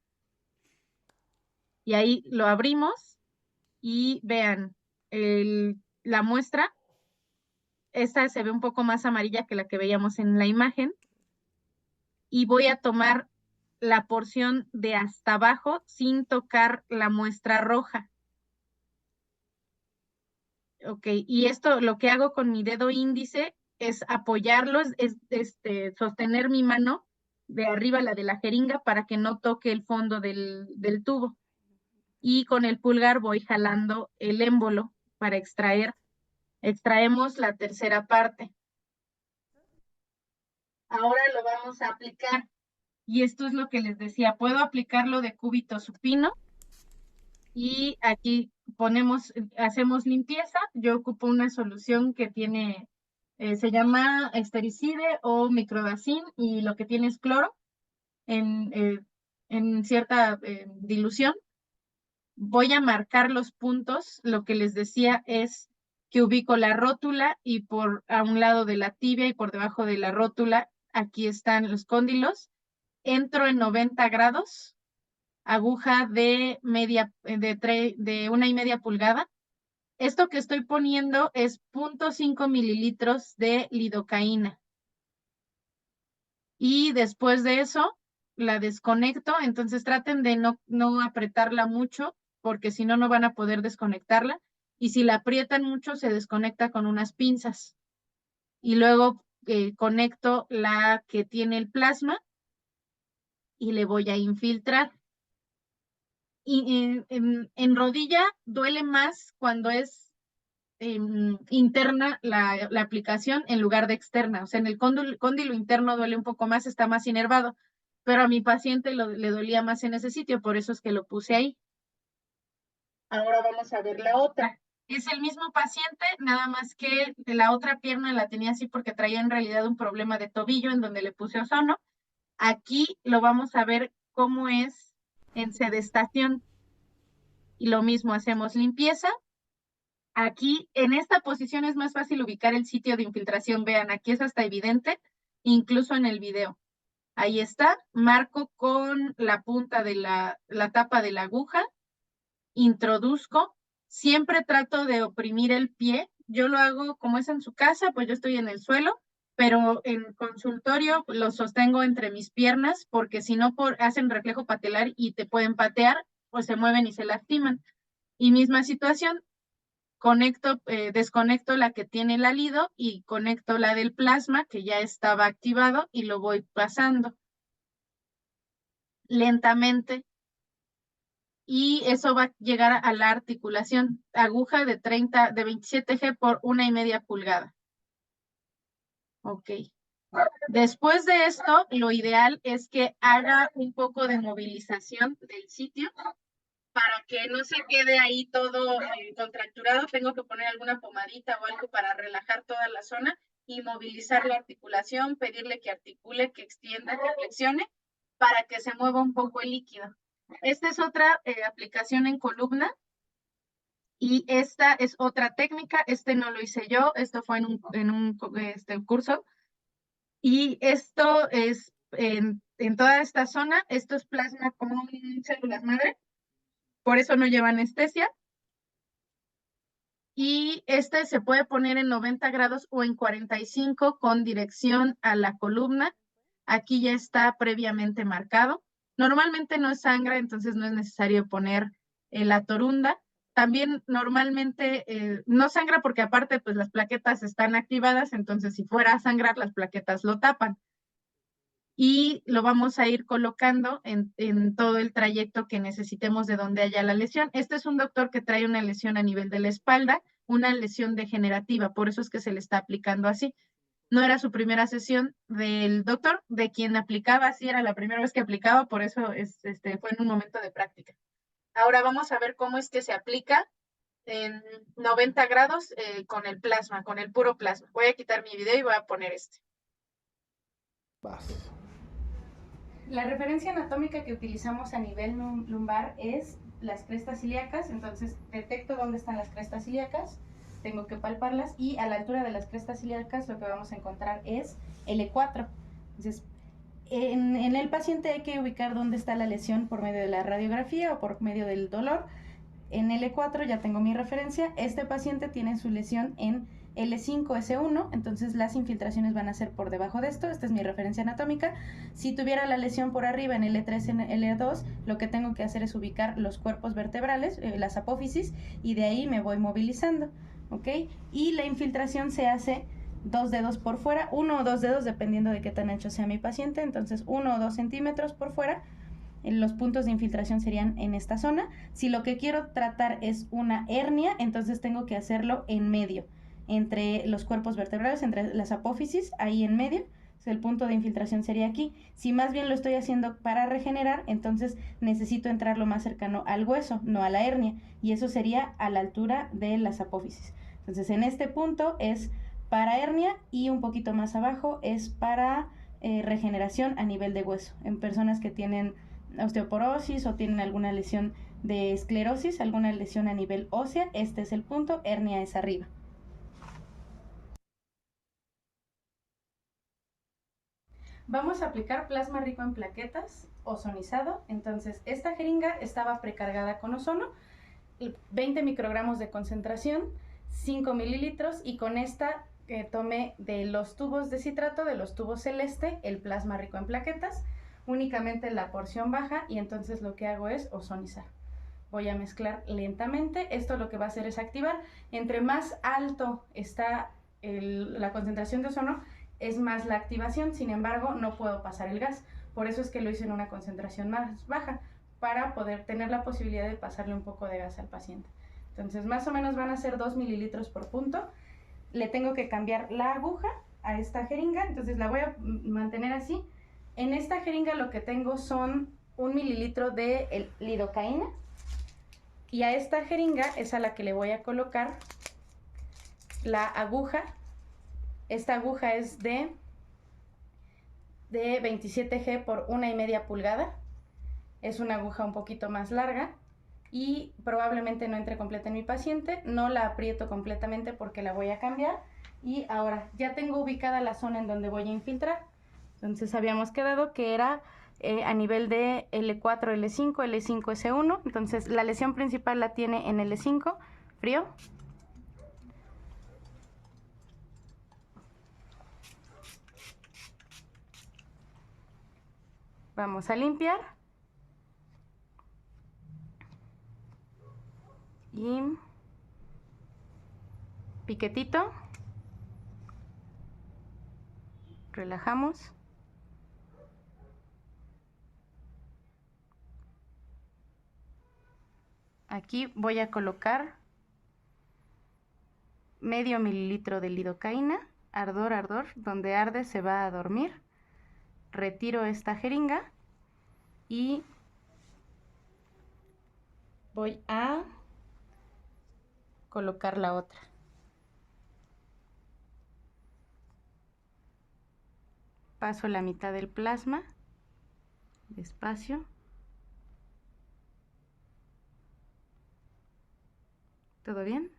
Y ahí lo abrimos y vean, la muestra, esta se ve un poco más amarilla que la que veíamos en la imagen. Y voy a tomar la porción de hasta abajo sin tocar la muestra roja. Ok, y esto lo que hago con mi dedo índice es apoyarlo, sostener mi mano de arriba, la de la jeringa, para que no toque el fondo del tubo. Y con el pulgar voy jalando el émbolo para extraer. Extraemos la tercera parte. Ahora lo vamos a aplicar. Y esto es lo que les decía, puedo aplicarlo de cúbito supino y aquí hacemos limpieza. Yo ocupo una solución que tiene, se llama estericide o microdacin y lo que tiene es cloro en cierta dilución. Voy a marcar los puntos. Lo que les decía es que ubico la rótula y a un lado de la tibia y por debajo de la rótula, aquí están los cóndilos. Entro en 90 grados, aguja de 1,5 pulgadas. Esto que estoy poniendo es 0,5 mililitros de lidocaína. Y después de eso, la desconecto. Entonces traten de no apretarla mucho, porque si no, no van a poder desconectarla. Y si la aprietan mucho, se desconecta con unas pinzas. Y luego conecto la que tiene el plasma y le voy a infiltrar. Y en rodilla duele más cuando es interna la aplicación en lugar de externa. O sea, en el cóndilo interno duele un poco más, está más inervado, pero a mi paciente le dolía más en ese sitio, por eso es que lo puse ahí. Ahora vamos a ver la otra. Es el mismo paciente, nada más que la otra pierna la tenía así porque traía en realidad un problema de tobillo en donde le puse ozono. Aquí lo vamos a ver cómo es en sedestación. Y lo mismo, hacemos limpieza. Aquí, en esta posición es más fácil ubicar el sitio de infiltración. Vean, aquí es hasta evidente, incluso en el video. Ahí está, marco con la punta de la tapa de la aguja, introduzco, siempre trato de oprimir el pie. Yo lo hago como es en su casa, pues yo estoy en el suelo, pero en consultorio lo sostengo entre mis piernas, porque si no hacen reflejo patelar y te pueden patear, pues se mueven y se lastiman. Y misma situación, desconecto la que tiene el alido y conecto la del plasma que ya estaba activado y lo voy pasando lentamente y eso va a llegar a la articulación, aguja de 27G por 1,5 pulgada. Ok. Después de esto, lo ideal es que haga un poco de movilización del sitio para que no se quede ahí todo contracturado. Tengo que poner alguna pomadita o algo para relajar toda la zona y movilizar la articulación, pedirle que articule, que extienda, que flexione, para que se mueva un poco el líquido. Esta es otra aplicación en columna y esta es otra técnica. No lo hice yo, esto fue en un curso. Y esto es en toda esta zona, esto es plasma común, células madre, por eso no lleva anestesia. Y este se puede poner en 90 grados o en 45 con dirección a la columna. Aquí ya está previamente marcado. Normalmente no sangra, entonces no es necesario poner la torunda. También normalmente no sangra porque aparte pues las plaquetas están activadas, entonces si fuera a sangrar las plaquetas lo tapan. Y lo vamos a ir colocando en todo el trayecto que necesitemos de donde haya la lesión. Este es un doctor que trae una lesión a nivel de la espalda, una lesión degenerativa, por eso es que se le está aplicando así. No era su primera sesión del doctor, de quien aplicaba, así era la primera vez que aplicaba, por eso fue en un momento de práctica. Ahora vamos a ver cómo es que se aplica en 90 grados con el plasma, con el puro plasma. Voy a quitar mi video y voy a poner este. Vas. La referencia anatómica que utilizamos a nivel lumbar es las crestas ilíacas, entonces detecto dónde están las crestas ilíacas, tengo que palparlas y a la altura de las crestas ilíacas lo que vamos a encontrar es L4. Entonces, en el paciente hay que ubicar dónde está la lesión por medio de la radiografía o por medio del dolor. En L4 ya tengo mi referencia, este paciente tiene su lesión en L5S1, entonces las infiltraciones van a ser por debajo de esto, esta es mi referencia anatómica. Si tuviera la lesión por arriba en L3, en L2, lo que tengo que hacer es ubicar los cuerpos vertebrales, las apófisis, y de ahí me voy movilizando. ¿ok? Y la infiltración se hace 2 dedos por fuera, 1 o 2 dedos dependiendo de qué tan ancho sea mi paciente, entonces 1 o 2 centímetros por fuera. Los puntos de infiltración serían en esta zona. Si lo que quiero tratar es una hernia, entonces tengo que hacerlo en medio, entre los cuerpos vertebrales, entre las apófisis, ahí en medio. El punto de infiltración sería aquí. Si más bien lo estoy haciendo para regenerar, entonces necesito entrar lo más cercano al hueso, no a la hernia, y eso sería a la altura de las apófisis. Entonces en este punto es para hernia y un poquito más abajo es para regeneración a nivel de hueso. En personas que tienen osteoporosis o tienen alguna lesión de esclerosis, alguna lesión a nivel ósea, este es el punto, hernia es arriba. Vamos a aplicar plasma rico en plaquetas, ozonizado. Entonces, esta jeringa estaba precargada con ozono, 20 microgramos de concentración, 5 mililitros, y con esta tomé de los tubos de citrato, de los tubos celeste, el plasma rico en plaquetas, únicamente la porción baja, y entonces lo que hago es ozonizar. Voy a mezclar lentamente. Esto lo que va a hacer es activar. Entre más alto está la concentración de ozono, es más la activación. Sin embargo, no puedo pasar el gas. Por eso es que lo hice en una concentración más baja, para poder tener la posibilidad de pasarle un poco de gas al paciente. Entonces, más o menos van a ser 2 mililitros por punto. Le tengo que cambiar la aguja a esta jeringa, entonces la voy a mantener así. En esta jeringa lo que tengo son 1 mililitro de lidocaína, y a esta jeringa es a la que le voy a colocar la aguja. Esta aguja es de 27G por 1,5 pulgada. Es una aguja un poquito más larga y probablemente no entre completa en mi paciente. No la aprieto completamente porque la voy a cambiar. Y ahora ya tengo ubicada la zona en donde voy a infiltrar. Entonces habíamos quedado que era a nivel de L4, L5, L5, S1. Entonces la lesión principal la tiene en L5, frío. Vamos a limpiar. Y piquetito. Relajamos. Aquí voy a colocar medio mililitro de lidocaína. Ardor, ardor. Donde arde se va a dormir. Retiro esta jeringa y voy a colocar la otra. Paso la mitad del plasma, despacio. ¿Todo bien?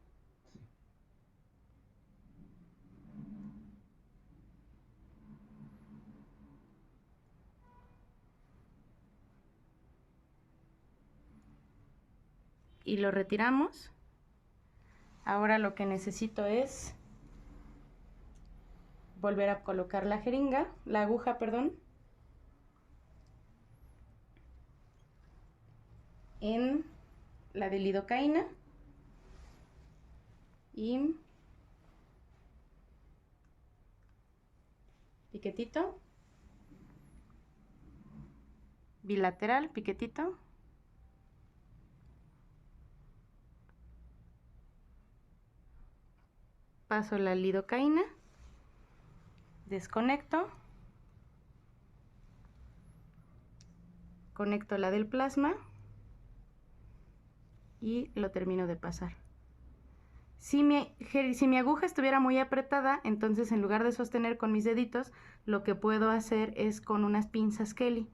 Y lo retiramos. Ahora lo que necesito es volver a colocar la jeringa, la aguja, perdón, en la de lidocaína y piquetito, bilateral, piquetito. Paso la lidocaína, desconecto, conecto la del plasma y lo termino de pasar. Si mi aguja estuviera muy apretada, entonces en lugar de sostener con mis deditos, lo que puedo hacer es con unas pinzas Kelly,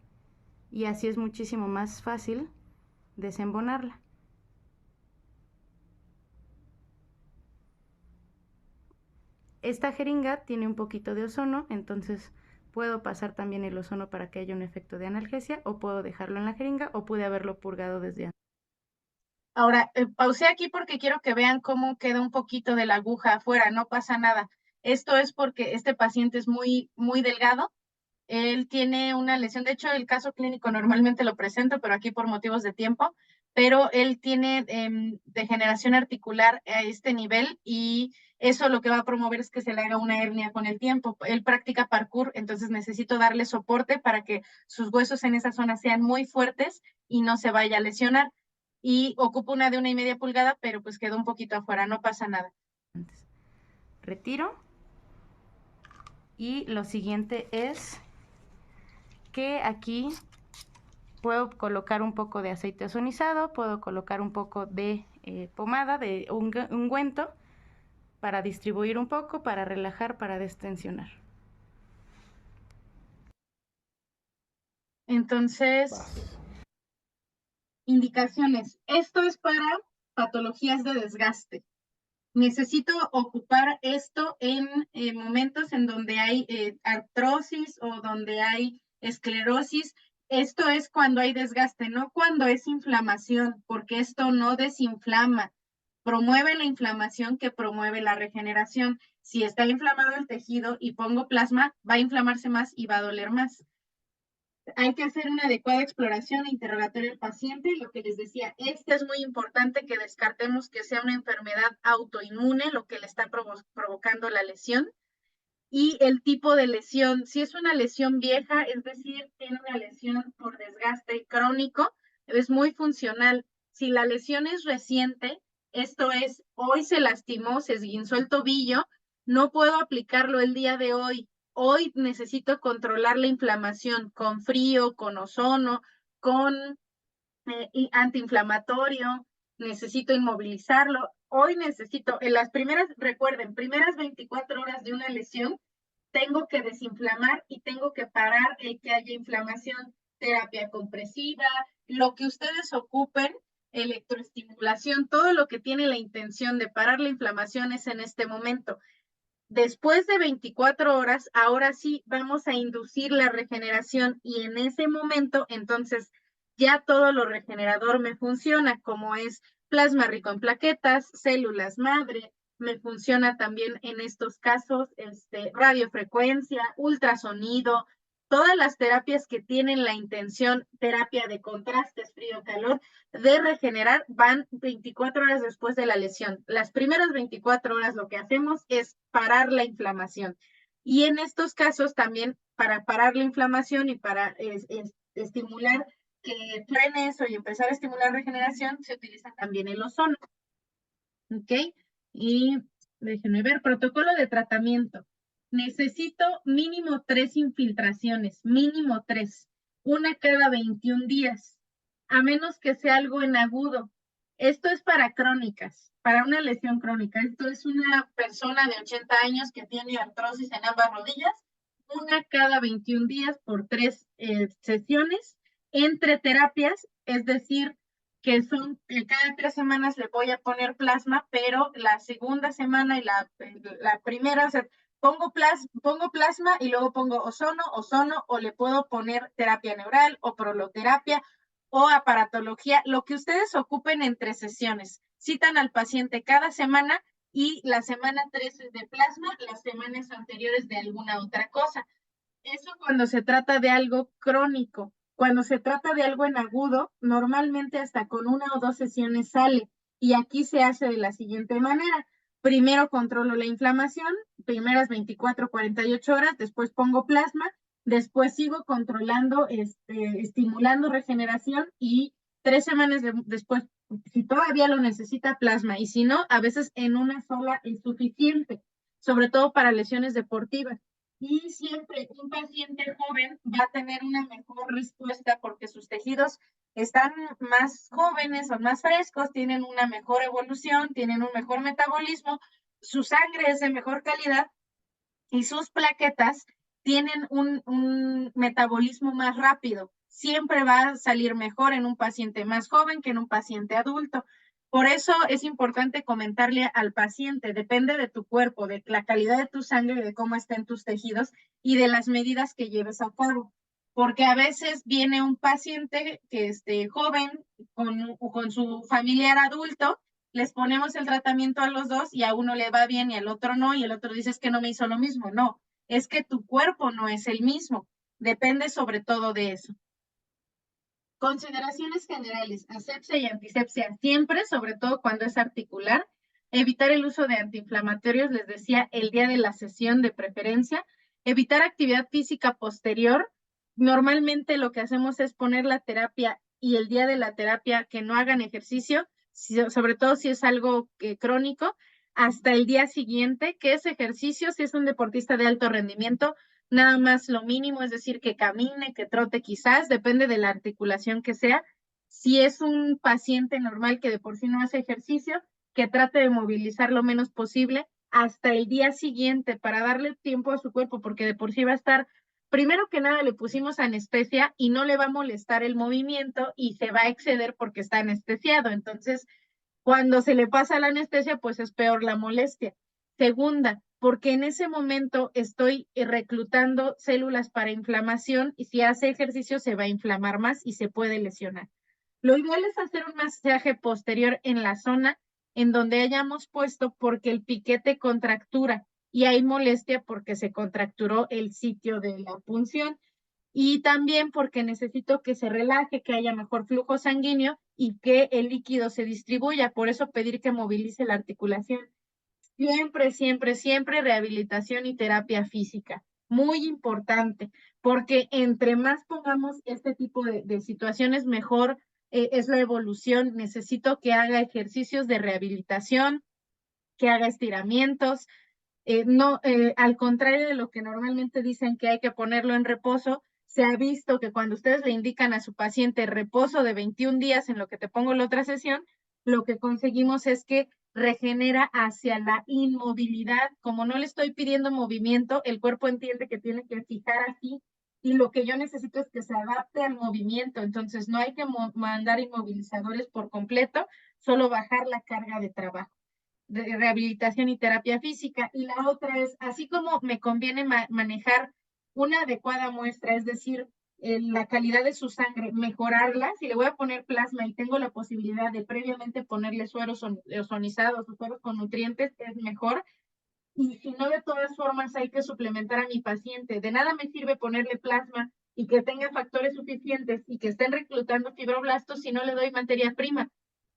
y así es muchísimo más fácil desembonarla. Esta jeringa tiene un poquito de ozono, entonces puedo pasar también el ozono para que haya un efecto de analgesia, o puedo dejarlo en la jeringa, o pude haberlo purgado desde antes. Ahora, pausé aquí porque quiero que vean cómo queda un poquito de la aguja afuera, no pasa nada. Esto es porque este paciente es muy, muy delgado. Él tiene una lesión, de hecho el caso clínico normalmente lo presento, pero aquí por motivos de tiempo, pero él tiene degeneración articular a este nivel y eso lo que va a promover es que se le haga una hernia con el tiempo. Él practica parkour, entonces necesito darle soporte para que sus huesos en esa zona sean muy fuertes y no se vaya a lesionar. Y ocupa una de 1,5 pulgadas, pero pues quedó un poquito afuera, no pasa nada. Retiro. Y lo siguiente es que aquí puedo colocar un poco de aceite ozonizado, puedo colocar un poco de pomada, de ungüento, para distribuir un poco, para relajar, para destensionar. Entonces, indicaciones. Esto es para patologías de desgaste. Necesito ocupar esto en momentos en donde hay artrosis o donde hay esclerosis. Esto es cuando hay desgaste, no cuando es inflamación, porque esto no desinflama. Promueve la inflamación que promueve la regeneración. Si está inflamado el tejido y pongo plasma, va a inflamarse más y va a doler más. Hay que hacer una adecuada exploración e interrogatorio del paciente. Lo que les decía, es muy importante que descartemos que sea una enfermedad autoinmune lo que le está provocando la lesión y el tipo de lesión. Si es una lesión vieja, es decir, tiene una lesión por desgaste crónico, es muy funcional. Si la lesión es reciente, esto es, hoy se lastimó, se esguinzó el tobillo, no puedo aplicarlo el día de hoy. Hoy necesito controlar la inflamación con frío, con ozono, con antiinflamatorio, necesito inmovilizarlo. Hoy necesito, en las primeras, recuerden, primeras 24 horas de una lesión, tengo que desinflamar y tengo que parar el que haya inflamación, terapia compresiva, lo que ustedes ocupen, electroestimulación, todo lo que tiene la intención de parar la inflamación es en este momento. Después de 24 horas, ahora sí vamos a inducir la regeneración y en ese momento, entonces, ya todo lo regenerador me funciona, como es plasma rico en plaquetas, células madre, me funciona también en estos casos radiofrecuencia, ultrasonido, todas las terapias que tienen la intención, terapia de contrastes, frío-calor, de regenerar van 24 horas después de la lesión. Las primeras 24 horas lo que hacemos es parar la inflamación. Y en estos casos también para parar la inflamación y para estimular que frene eso y empezar a estimular regeneración, se utiliza también el ozono. ¿Ok? Y déjenme ver, protocolo de tratamiento. Necesito mínimo 3 infiltraciones, mínimo 3, una cada 21 días, a menos que sea algo en agudo. Esto es para crónicas, para una lesión crónica. Esto es una persona de 80 años que tiene artrosis en ambas rodillas, una cada 21 días por 3 sesiones entre terapias, es decir, que son cada 3 semanas le voy a poner plasma, pero la segunda semana y la primera, o sea, pongo plasma y luego pongo ozono, o le puedo poner terapia neural o proloterapia o aparatología, lo que ustedes ocupen entre sesiones. Citan al paciente cada semana y la semana 3 es de plasma, las semanas anteriores de alguna otra cosa. Eso cuando se trata de algo crónico. Cuando se trata de algo en agudo, normalmente hasta con 1 o 2 sesiones sale. Y aquí se hace de la siguiente manera. Primero controlo la inflamación, primeras 24, 48 horas, después pongo plasma, después sigo controlando, estimulando regeneración y 3 semanas después, si todavía lo necesita, plasma. Y si no, a veces en una sola es suficiente, sobre todo para lesiones deportivas. Y siempre un paciente joven va a tener una mejor respuesta porque sus tejidos están más jóvenes, son más frescos, tienen una mejor evolución, tienen un mejor metabolismo, su sangre es de mejor calidad y sus plaquetas tienen un metabolismo más rápido. Siempre va a salir mejor en un paciente más joven que en un paciente adulto. Por eso es importante comentarle al paciente, depende de tu cuerpo, de la calidad de tu sangre, de cómo estén tus tejidos y de las medidas que lleves a cabo. Porque a veces viene un paciente que esté joven con su familiar adulto, les ponemos el tratamiento a los dos y a uno le va bien y al otro no, y el otro dice es que no me hizo lo mismo. No, es que tu cuerpo no es el mismo. Depende sobre todo de eso. Consideraciones generales, asepsia y antisepsia siempre, sobre todo cuando es articular. Evitar el uso de antiinflamatorios, les decía, el día de la sesión de preferencia. Evitar actividad física posterior. Normalmente lo que hacemos es poner la terapia y el día de la terapia que no hagan ejercicio, sobre todo si es algo crónico, hasta el día siguiente, que es ejercicio, si es un deportista de alto rendimiento, nada más lo mínimo, es decir, que camine, que trote quizás, depende de la articulación que sea. Si es un paciente normal que de por sí no hace ejercicio, que trate de movilizar lo menos posible hasta el día siguiente para darle tiempo a su cuerpo, porque de por sí va a estar, primero que nada le pusimos anestesia y no le va a molestar el movimiento y se va a exceder porque está anestesiado. Entonces, cuando se le pasa la anestesia, pues es peor la molestia. Segunda, porque en ese momento estoy reclutando células para inflamación y si hace ejercicio se va a inflamar más y se puede lesionar. Lo ideal es hacer un masaje posterior en la zona en donde hayamos puesto porque el piquete contractura y hay molestia porque se contracturó el sitio de la punción y también porque necesito que se relaje, que haya mejor flujo sanguíneo y que el líquido se distribuya. Por eso pedir que movilice la articulación. Siempre, siempre, siempre rehabilitación y terapia física. Muy importante, porque entre más pongamos este tipo de situaciones, mejor es la evolución. Necesito que haga ejercicios de rehabilitación, que haga estiramientos, no, al contrario de lo que normalmente dicen que hay que ponerlo en reposo, se ha visto que cuando ustedes le indican a su paciente reposo de 21 días en lo que te pongo la otra sesión, lo que conseguimos es que regenera hacia la inmovilidad. Como no le estoy pidiendo movimiento, el cuerpo entiende que tiene que fijar así y lo que yo necesito es que se adapte al movimiento. Entonces no hay que mandar inmovilizadores por completo, solo bajar la carga de trabajo de rehabilitación y terapia física. Y la otra es, así como me conviene manejar una adecuada muestra, es decir, la calidad de su sangre, mejorarla, si le voy a poner plasma y tengo la posibilidad de previamente ponerle sueros ozonizados o sueros con nutrientes, es mejor. Y si no, de todas formas hay que suplementar a mi paciente. De nada me sirve ponerle plasma y que tenga factores suficientes y que estén reclutando fibroblastos si no le doy materia prima.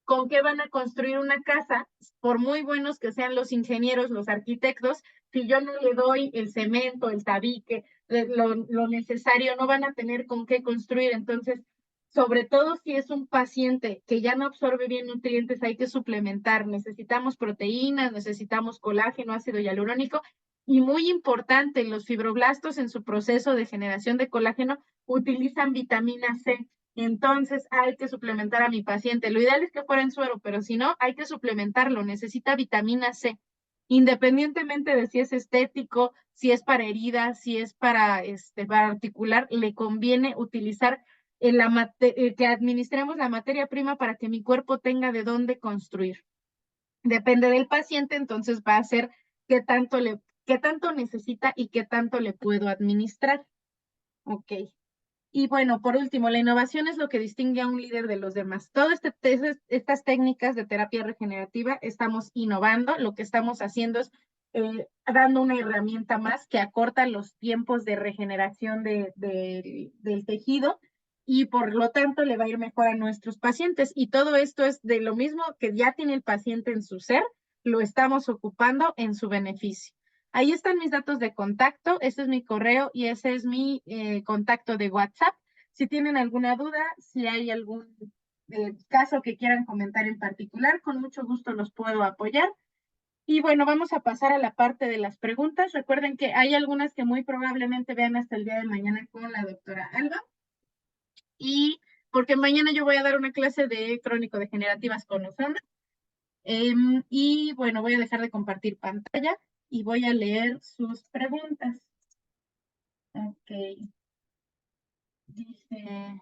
¿Con qué van a construir una casa? Por muy buenos que sean los ingenieros, los arquitectos, si yo no le doy el cemento, el tabique, lo necesario, no van a tener con qué construir. Entonces, sobre todo si es un paciente que ya no absorbe bien nutrientes, hay que suplementar. Necesitamos proteínas, necesitamos colágeno, ácido hialurónico y muy importante, los fibroblastos en su proceso de generación de colágeno utilizan vitamina C. Entonces hay que suplementar a mi paciente. Lo ideal es que fuera en suero, pero si no, hay que suplementarlo. Necesita vitamina C. Independientemente de si es estético, si es para heridas, si es para articular, le conviene utilizar que administremos la materia prima para que mi cuerpo tenga de dónde construir. Depende del paciente, entonces va a ser qué tanto necesita y qué tanto le puedo administrar. Ok. Y bueno, por último, la innovación es lo que distingue a un líder de los demás. Todas estas técnicas de terapia regenerativa estamos innovando, lo que estamos haciendo es dando una herramienta más que acorta los tiempos de regeneración del tejido y por lo tanto le va a ir mejor a nuestros pacientes. Y todo esto es de lo mismo que ya tiene el paciente en su ser, lo estamos ocupando en su beneficio. Ahí están mis datos de contacto, ese es mi correo y ese es mi contacto de WhatsApp. Si tienen alguna duda, si hay algún caso que quieran comentar en particular, con mucho gusto los puedo apoyar. Y bueno, vamos a pasar a la parte de las preguntas. Recuerden que hay algunas que muy probablemente vean hasta el día de mañana con la doctora Alba. Y porque mañana yo voy a dar una clase de crónico-degenerativas con Osana. Y bueno, voy a dejar de compartir pantalla y voy a leer sus preguntas. Ok. Dice,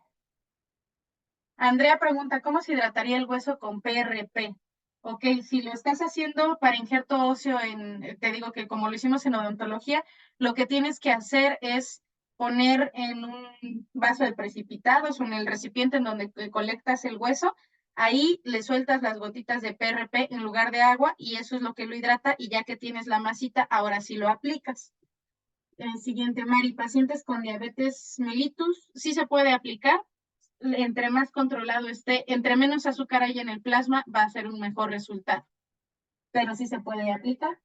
Andrea pregunta, ¿cómo se hidrataría el hueso con PRP? Ok, si lo estás haciendo para injerto óseo te digo que como lo hicimos en odontología, lo que tienes que hacer es poner en un vaso de precipitados o en el recipiente en donde colectas el hueso, ahí le sueltas las gotitas de PRP en lugar de agua y eso es lo que lo hidrata y ya que tienes la masita, ahora sí lo aplicas. Siguiente, Mari, pacientes con diabetes mellitus, ¿sí se puede aplicar? entre más controlado esté, entre menos azúcar hay en el plasma, va a ser un mejor resultado. Pero sí se puede aplicar.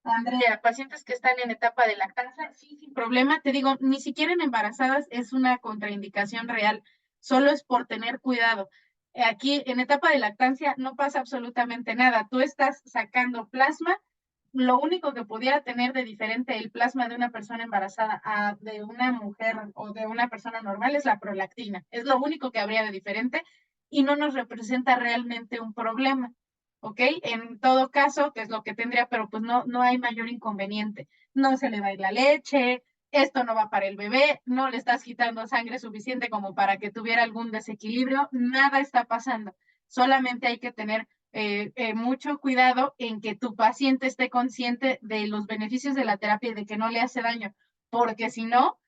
Andrea, pacientes que están en etapa de lactancia, sí, sin problema. Te digo, ni siquiera en embarazadas es una contraindicación real, solo es por tener cuidado. Aquí en etapa de lactancia no pasa absolutamente nada. Tú estás sacando plasma. Lo único que pudiera tener de diferente el plasma de una persona embarazada a de una mujer o de una persona normal es la prolactina. Es lo único que habría de diferente y no nos representa realmente un problema. ¿Ok? En todo caso, que es lo que tendría, pero pues no hay mayor inconveniente. No se le va a ir la leche, esto no va para el bebé, no le estás quitando sangre suficiente como para que tuviera algún desequilibrio, nada está pasando. Solamente hay que tener mucho cuidado en que tu paciente esté consciente de los beneficios de la terapia y de que no le hace daño, porque si no,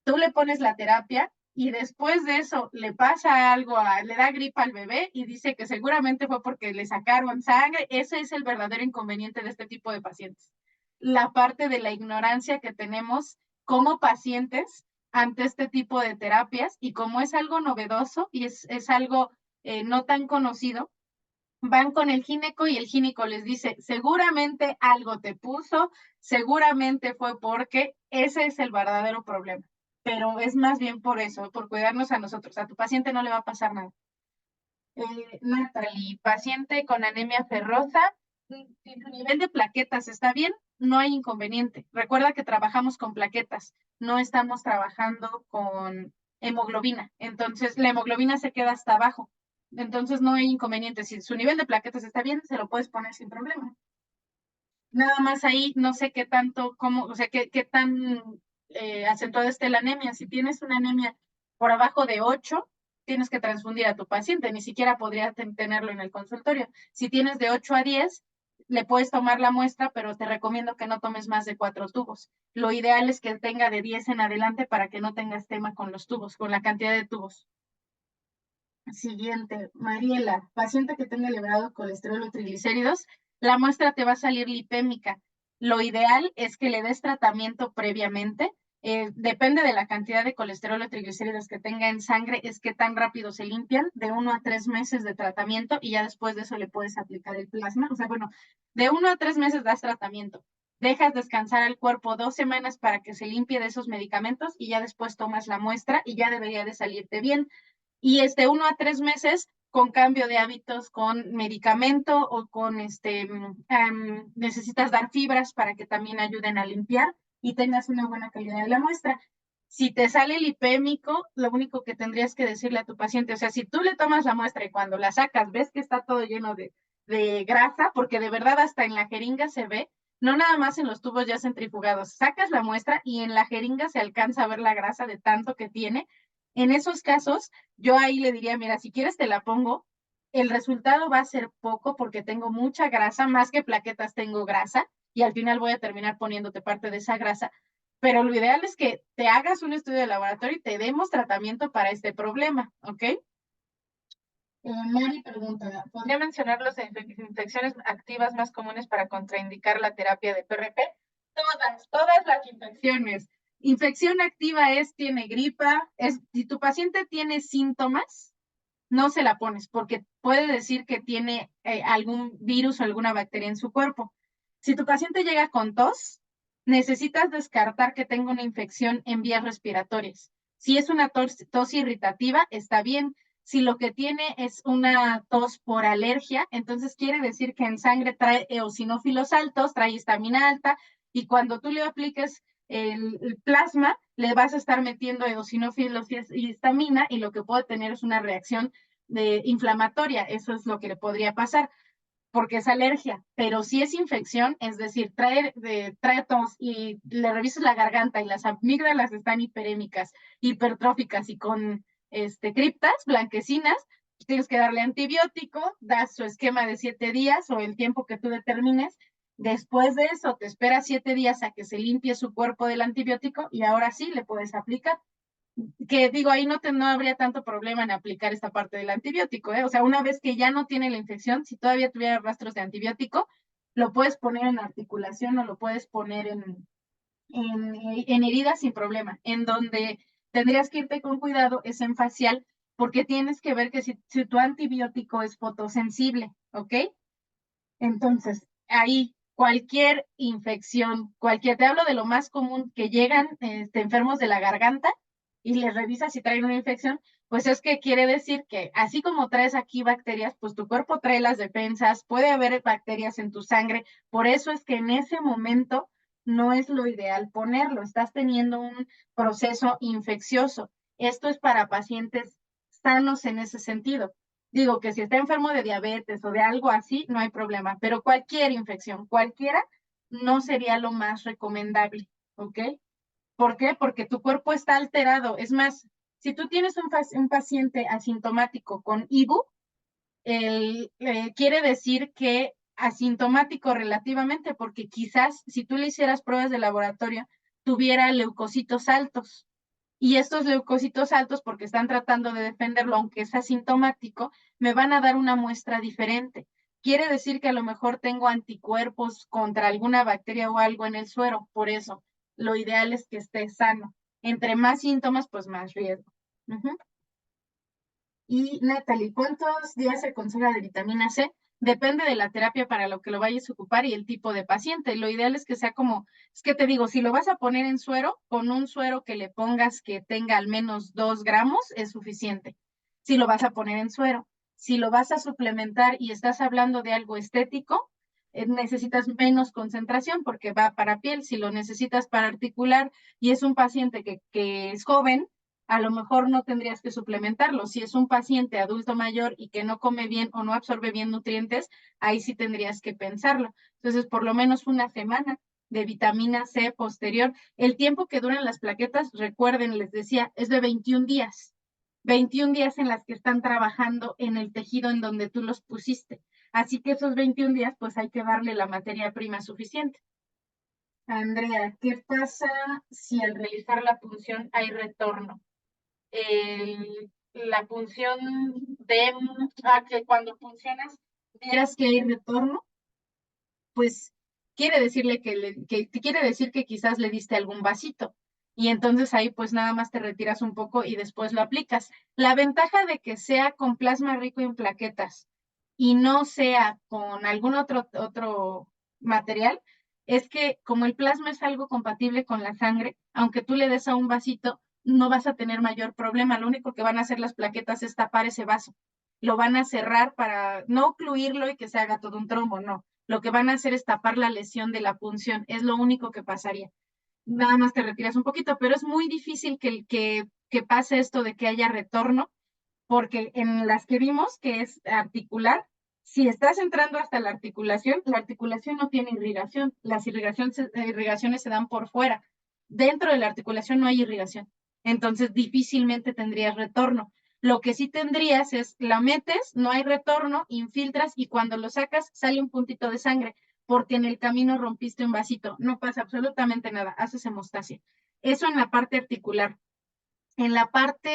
tú le pones la terapia y después de eso le pasa algo, le da gripa al bebé y dice que seguramente fue porque le sacaron sangre. Ese es el verdadero inconveniente de este tipo de pacientes. La parte de la ignorancia que tenemos como pacientes ante este tipo de terapias y como es algo novedoso y es algo no tan conocido, van con el gineco y el gineco les dice, seguramente algo te puso, seguramente fue porque ese es el verdadero problema, pero es más bien por eso, por cuidarnos a nosotros, a tu paciente no le va a pasar nada. Natalie, paciente con anemia ferrosa, si tu nivel de plaquetas está bien, no hay inconveniente. Recuerda que trabajamos con plaquetas, no estamos trabajando con hemoglobina. Entonces, la hemoglobina se queda hasta abajo. Entonces, no hay inconveniente. Si su nivel de plaquetas está bien, se lo puedes poner sin problema. Nada más ahí, no sé qué tanto, o sea, qué tan acentuada esté la anemia. Si tienes una anemia por abajo de 8, tienes que transfundir a tu paciente, ni siquiera podría tenerlo en el consultorio. Si tienes de 8 a 10, le puedes tomar la muestra, pero te recomiendo que no tomes más de 4 tubos. Lo ideal es que tenga de 10 en adelante para que no tengas tema con los tubos, con la cantidad de tubos. Siguiente, Mariela, paciente que tenga elevado colesterol o triglicéridos, la muestra te va a salir lipémica. Lo ideal es que le des tratamiento previamente. Depende de la cantidad de colesterol o triglicéridos que tenga en sangre, es que tan rápido se limpian, de 1 a 3 meses de tratamiento y ya después de eso le puedes aplicar el plasma. O sea, bueno, de 1 a 3 meses das tratamiento. Dejas descansar al cuerpo 2 semanas para que se limpie de esos medicamentos y ya después tomas la muestra y ya debería de salirte bien. Y 1 a 3 meses con cambio de hábitos, con medicamento o con necesitas dar fibras para que también ayuden a limpiar y tengas una buena calidad de la muestra. Si te sale lipémico, lo único que tendrías que decirle a tu paciente, o sea, si tú le tomas la muestra y cuando la sacas ves que está todo lleno de grasa, porque de verdad hasta en la jeringa se ve, no nada más en los tubos ya centrifugados, sacas la muestra y en la jeringa se alcanza a ver la grasa de tanto que tiene. En esos casos, yo ahí le diría, mira, si quieres te la pongo, el resultado va a ser poco porque tengo mucha grasa, más que plaquetas tengo grasa y al final voy a terminar poniéndote parte de esa grasa, pero lo ideal es que te hagas un estudio de laboratorio y te demos tratamiento para este problema, ¿ok? Mari pregunta, ¿podría mencionar las infecciones activas más comunes para contraindicar la terapia de PRP? Todas las infecciones. Infección activa tiene gripa, si tu paciente tiene síntomas, no se la pones porque puede decir que tiene algún virus o alguna bacteria en su cuerpo. Si tu paciente llega con tos, necesitas descartar que tenga una infección en vías respiratorias. Si es una tos irritativa, está bien. Si lo que tiene es una tos por alergia, entonces quiere decir que en sangre trae eosinófilos altos, trae histamina alta, y cuando tú le apliques el plasma, le vas a estar metiendo eosinófilos y histamina, y lo que puede tener es una reacción inflamatoria. Eso es lo que le podría pasar porque es alergia, pero si es infección, es decir, trae tos y le revisas la garganta y las amígdalas están hiperémicas, hipertróficas y con criptas blanquecinas, tienes que darle antibiótico, das su esquema de 7 días o el tiempo que tú determines. Después de eso, te esperas 7 días a que se limpie su cuerpo del antibiótico y ahora sí le puedes aplicar. Que digo, ahí no habría tanto problema en aplicar esta parte del antibiótico, ¿eh? O sea, una vez que ya no tiene la infección, si todavía tuviera rastros de antibiótico, lo puedes poner en articulación o lo puedes poner en heridas sin problema. En donde tendrías que irte con cuidado es en facial, porque tienes que ver que si tu antibiótico es fotosensible, ¿ok? Entonces, ahí cualquier infección, te hablo de lo más común que llegan enfermos de la garganta y les revisas si traen una infección, pues es que quiere decir que así como traes aquí bacterias, pues tu cuerpo trae las defensas, puede haber bacterias en tu sangre, por eso es que en ese momento no es lo ideal ponerlo, estás teniendo un proceso infeccioso. Esto es para pacientes sanos en ese sentido. Digo que si está enfermo de diabetes o de algo así, no hay problema, pero cualquier infección, cualquiera, no sería lo más recomendable, ¿ok? ¿Por qué? Porque tu cuerpo está alterado. Es más, si tú tienes un paciente asintomático con IBU, quiere decir que asintomático relativamente, porque quizás si tú le hicieras pruebas de laboratorio, tuviera leucocitos altos. Y estos leucocitos altos, porque están tratando de defenderlo, aunque es asintomático, me van a dar una muestra diferente. Quiere decir que a lo mejor tengo anticuerpos contra alguna bacteria o algo en el suero, por eso lo ideal es que esté sano. Entre más síntomas, pues más riesgo. Ujú. Y Natalie, ¿cuántos días se aconseja de vitamina C? Depende de la terapia para lo que lo vayas a ocupar y el tipo de paciente. Lo ideal es que sea como, es que te digo, si lo vas a poner en suero, con un suero que le pongas que tenga al menos 2 gramos es suficiente. Si lo vas a poner en suero. Si lo vas a suplementar y estás hablando de algo estético, necesitas menos concentración porque va para piel. Si lo necesitas para articular y es un paciente que es joven, a lo mejor no tendrías que suplementarlo. Si es un paciente adulto mayor y que no come bien o no absorbe bien nutrientes, ahí sí tendrías que pensarlo. Entonces, por lo menos una semana de vitamina C posterior. El tiempo que duran las plaquetas, recuerden, les decía, es de 21 días. 21 días en las que están trabajando en el tejido en donde tú los pusiste. Así que esos 21 días, pues hay que darle la materia prima suficiente. Andrea, ¿qué pasa si al realizar la punción hay retorno? La función de que cuando funcionas vieras que hay retorno, pues quiere decirle que quiere decir que quizás le diste algún vasito. Y entonces ahí pues nada más te retiras un poco y después lo aplicas. La ventaja de que sea con plasma rico en plaquetas y no sea con algún otro material es que como el plasma es algo compatible con la sangre, aunque tú le des a un vasito, no vas a tener mayor problema. Lo único que van a hacer las plaquetas es tapar ese vaso. Lo van a cerrar para no ocluirlo y que se haga todo un trombo, no. Lo que van a hacer es tapar la lesión de la punción, es lo único que pasaría. Nada más te retiras un poquito, pero es muy difícil que pase esto de que haya retorno, porque en las que vimos, que es articular, si estás entrando hasta la articulación no tiene irrigación, las irrigaciones se dan por fuera. Dentro de la articulación no hay irrigación, entonces difícilmente tendrías retorno. Lo que sí tendrías es, la metes, no hay retorno, infiltras y cuando lo sacas sale un puntito de sangre, porque en el camino rompiste un vasito. No pasa absolutamente nada, haces hemostasia. Eso en la parte articular. En la parte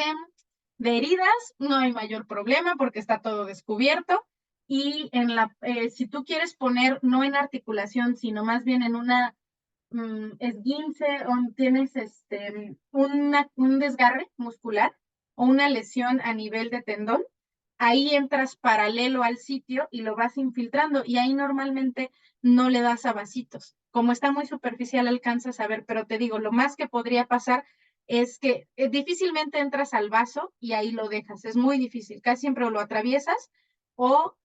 de heridas no hay mayor problema porque está todo descubierto. Y si tú quieres poner no en articulación, sino más bien en una esguince o tienes un desgarre muscular o una lesión a nivel de tendón, ahí entras paralelo al sitio y lo vas infiltrando y ahí normalmente no le das a vasitos. Como está muy superficial alcanzas a ver, pero te digo, lo más que podría pasar es que difícilmente entras al vaso y ahí lo dejas, es muy difícil, casi siempre lo atraviesas o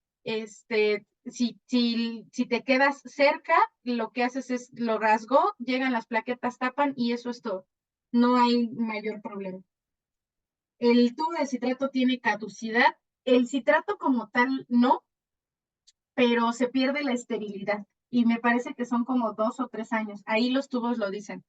si te quedas cerca, lo que haces es lo rasgó, llegan las plaquetas, tapan y eso es todo. No hay mayor problema. El tubo de citrato tiene caducidad. El citrato como tal no, pero se pierde la esterilidad y me parece que son como 2 o 3 años. Ahí los tubos lo dicen.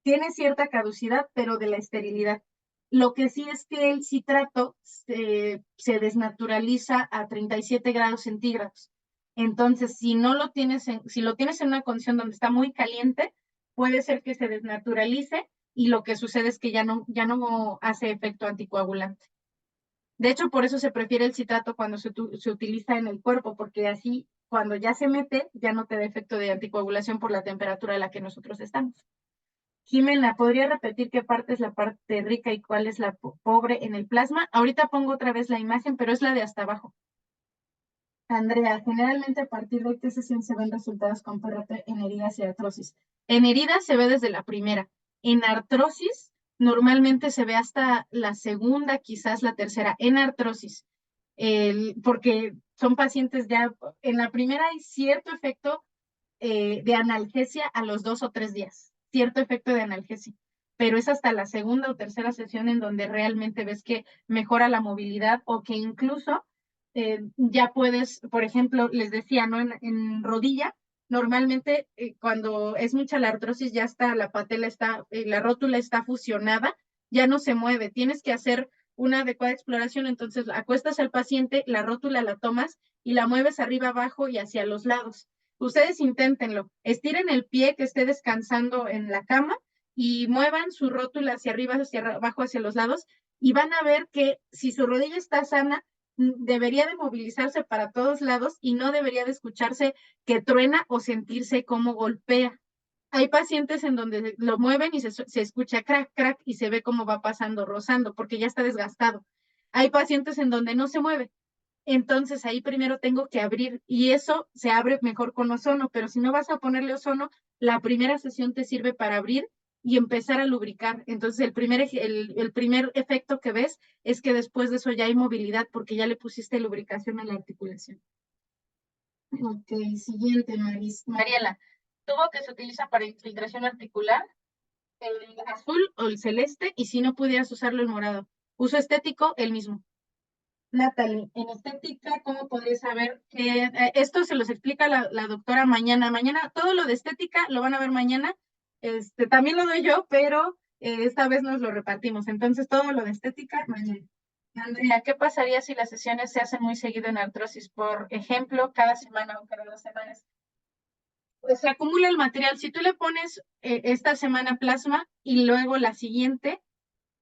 Tiene cierta caducidad, pero de la esterilidad. Lo que sí es que el citrato se desnaturaliza a 37 grados centígrados. Entonces, si lo tienes en una condición donde está muy caliente, puede ser que se desnaturalice y lo que sucede es que ya no hace efecto anticoagulante. De hecho, por eso se prefiere el citrato cuando se utiliza en el cuerpo, porque así cuando ya se mete, ya no te da efecto de anticoagulación por la temperatura a la que nosotros estamos. Jimena, ¿podría repetir qué parte es la parte rica y cuál es la pobre en el plasma? Ahorita pongo otra vez la imagen, pero es la de hasta abajo. Andrea, generalmente a partir de qué sesión se ven resultados con PRP en heridas y artrosis. En heridas se ve desde la primera. En artrosis normalmente se ve hasta la segunda, quizás la tercera. En artrosis, porque son pacientes ya, en la primera hay cierto efecto de analgesia a los 2 o 3 días, cierto efecto de analgesia, pero es hasta la segunda o tercera sesión en donde realmente ves que mejora la movilidad o que incluso ya puedes, por ejemplo, les decía, ¿no? En rodilla, normalmente cuando es mucha la artrosis, ya está, la patela está, la rótula está fusionada, ya no se mueve, tienes que hacer una adecuada exploración, entonces acuestas al paciente, la rótula la tomas y la mueves arriba, abajo y hacia los lados. Ustedes inténtenlo, estiren el pie que esté descansando en la cama y muevan su rótula hacia arriba, hacia abajo, hacia los lados y van a ver que si su rodilla está sana, debería de movilizarse para todos lados y no debería de escucharse que truena o sentirse como golpea. Hay pacientes en donde lo mueven y se escucha crack, crack y se ve cómo va pasando, rozando, porque ya está desgastado. Hay pacientes en donde no se mueve, entonces ahí primero tengo que abrir y eso se abre mejor con ozono, pero si no vas a ponerle ozono, la primera sesión te sirve para abrir y empezar a lubricar. Entonces el primer efecto que ves es que después de eso ya hay movilidad porque ya le pusiste lubricación a la articulación. Ok, siguiente, Mariela. Tubo que se utiliza para infiltración articular, el azul o el celeste, y si no pudieras usarlo el morado. Uso estético, el mismo. Natalie, en estética, ¿cómo podría saber que esto se los explica la doctora mañana? Mañana, todo lo de estética lo van a ver mañana. También lo doy yo, pero esta vez nos lo repartimos. Entonces, todo lo de estética, mañana. Andrea, ¿qué pasaría si las sesiones se hacen muy seguido en artrosis? Por ejemplo, cada semana o cada 2 semanas. Pues se acumula el material. Si tú le pones esta semana plasma y luego la siguiente,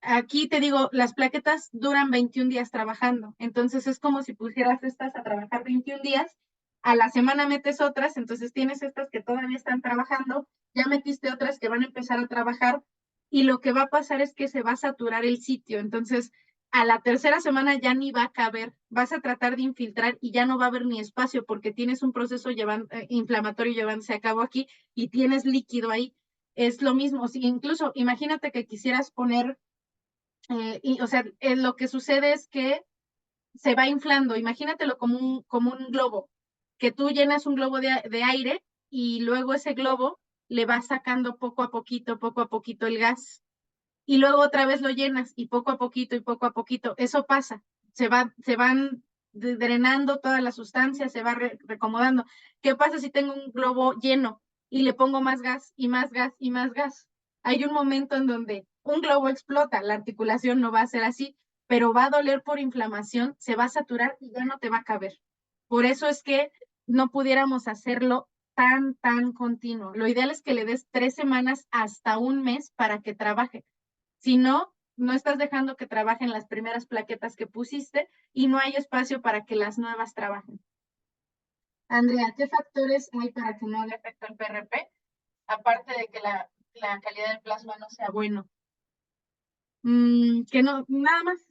aquí te digo, las plaquetas duran 21 días trabajando, entonces es como si pusieras estas a trabajar 21 días, a la semana metes otras, entonces tienes estas que todavía están trabajando, ya metiste otras que van a empezar a trabajar y lo que va a pasar es que se va a saturar el sitio, entonces a la tercera semana ya ni va a caber, vas a tratar de infiltrar y ya no va a haber ni espacio porque tienes un proceso inflamatorio llevándose a cabo aquí y tienes líquido ahí. Es lo mismo, si incluso imagínate que quisieras poner o sea, lo que sucede es que se va inflando. Imagínatelo como un globo, que tú llenas un globo de aire y luego ese globo le va sacando poco a poquito el gas. Y luego otra vez lo llenas y poco a poquito y poco a poquito. Eso pasa. Se van drenando todas las sustancias, se va recomodando. ¿Qué pasa si tengo un globo lleno y le pongo más gas y más gas y más gas? Hay un momento en donde un globo explota, la articulación no va a ser así, pero va a doler por inflamación, se va a saturar y ya no te va a caber. Por eso es que no pudiéramos hacerlo tan continuo. Lo ideal es que le des 3 semanas hasta un mes para que trabaje. Si no, no estás dejando que trabajen las primeras plaquetas que pusiste y no hay espacio para que las nuevas trabajen. Andrea, ¿qué factores hay para que no haga efecto el PRP? Aparte de que la calidad del plasma no sea bueno. Que no, nada más.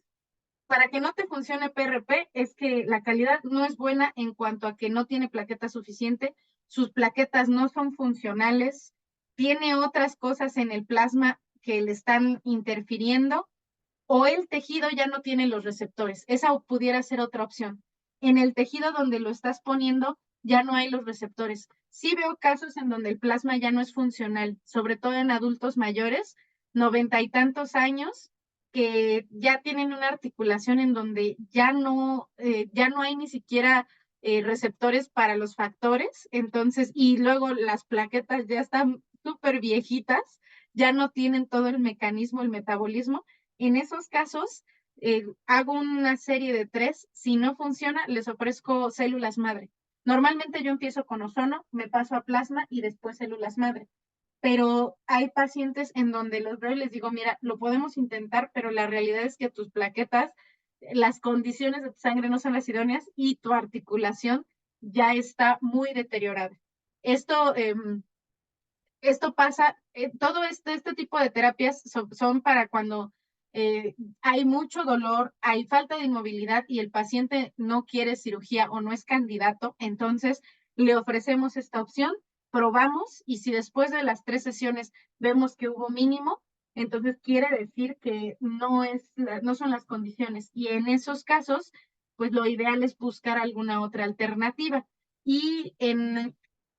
Para que no te funcione PRP es que la calidad no es buena en cuanto a que no tiene plaqueta suficiente, sus plaquetas no son funcionales, tiene otras cosas en el plasma que le están interfiriendo o el tejido ya no tiene los receptores. Esa pudiera ser otra opción. En el tejido donde lo estás poniendo ya no hay los receptores. Sí veo casos en donde el plasma ya no es funcional, sobre todo en adultos mayores, 90 y tantos años, que ya tienen una articulación en donde ya no hay ni siquiera receptores para los factores, entonces, y luego las plaquetas ya están súper viejitas, ya no tienen todo el mecanismo, el metabolismo. En esos casos, hago una serie de 3. Si no funciona, les ofrezco células madre. Normalmente yo empiezo con ozono, me paso a plasma y después células madre. Pero hay pacientes en donde los veo y les digo, mira, lo podemos intentar, pero la realidad es que tus plaquetas, las condiciones de tu sangre no son las idóneas y tu articulación ya está muy deteriorada. Esto Esto pasa, todo este tipo de terapias son para cuando hay mucho dolor, hay falta de inmovilidad y el paciente no quiere cirugía o no es candidato, entonces le ofrecemos esta opción, probamos y si después de las 3 sesiones vemos que hubo mínimo, entonces quiere decir que no son las condiciones y en esos casos, pues lo ideal es buscar alguna otra alternativa. Y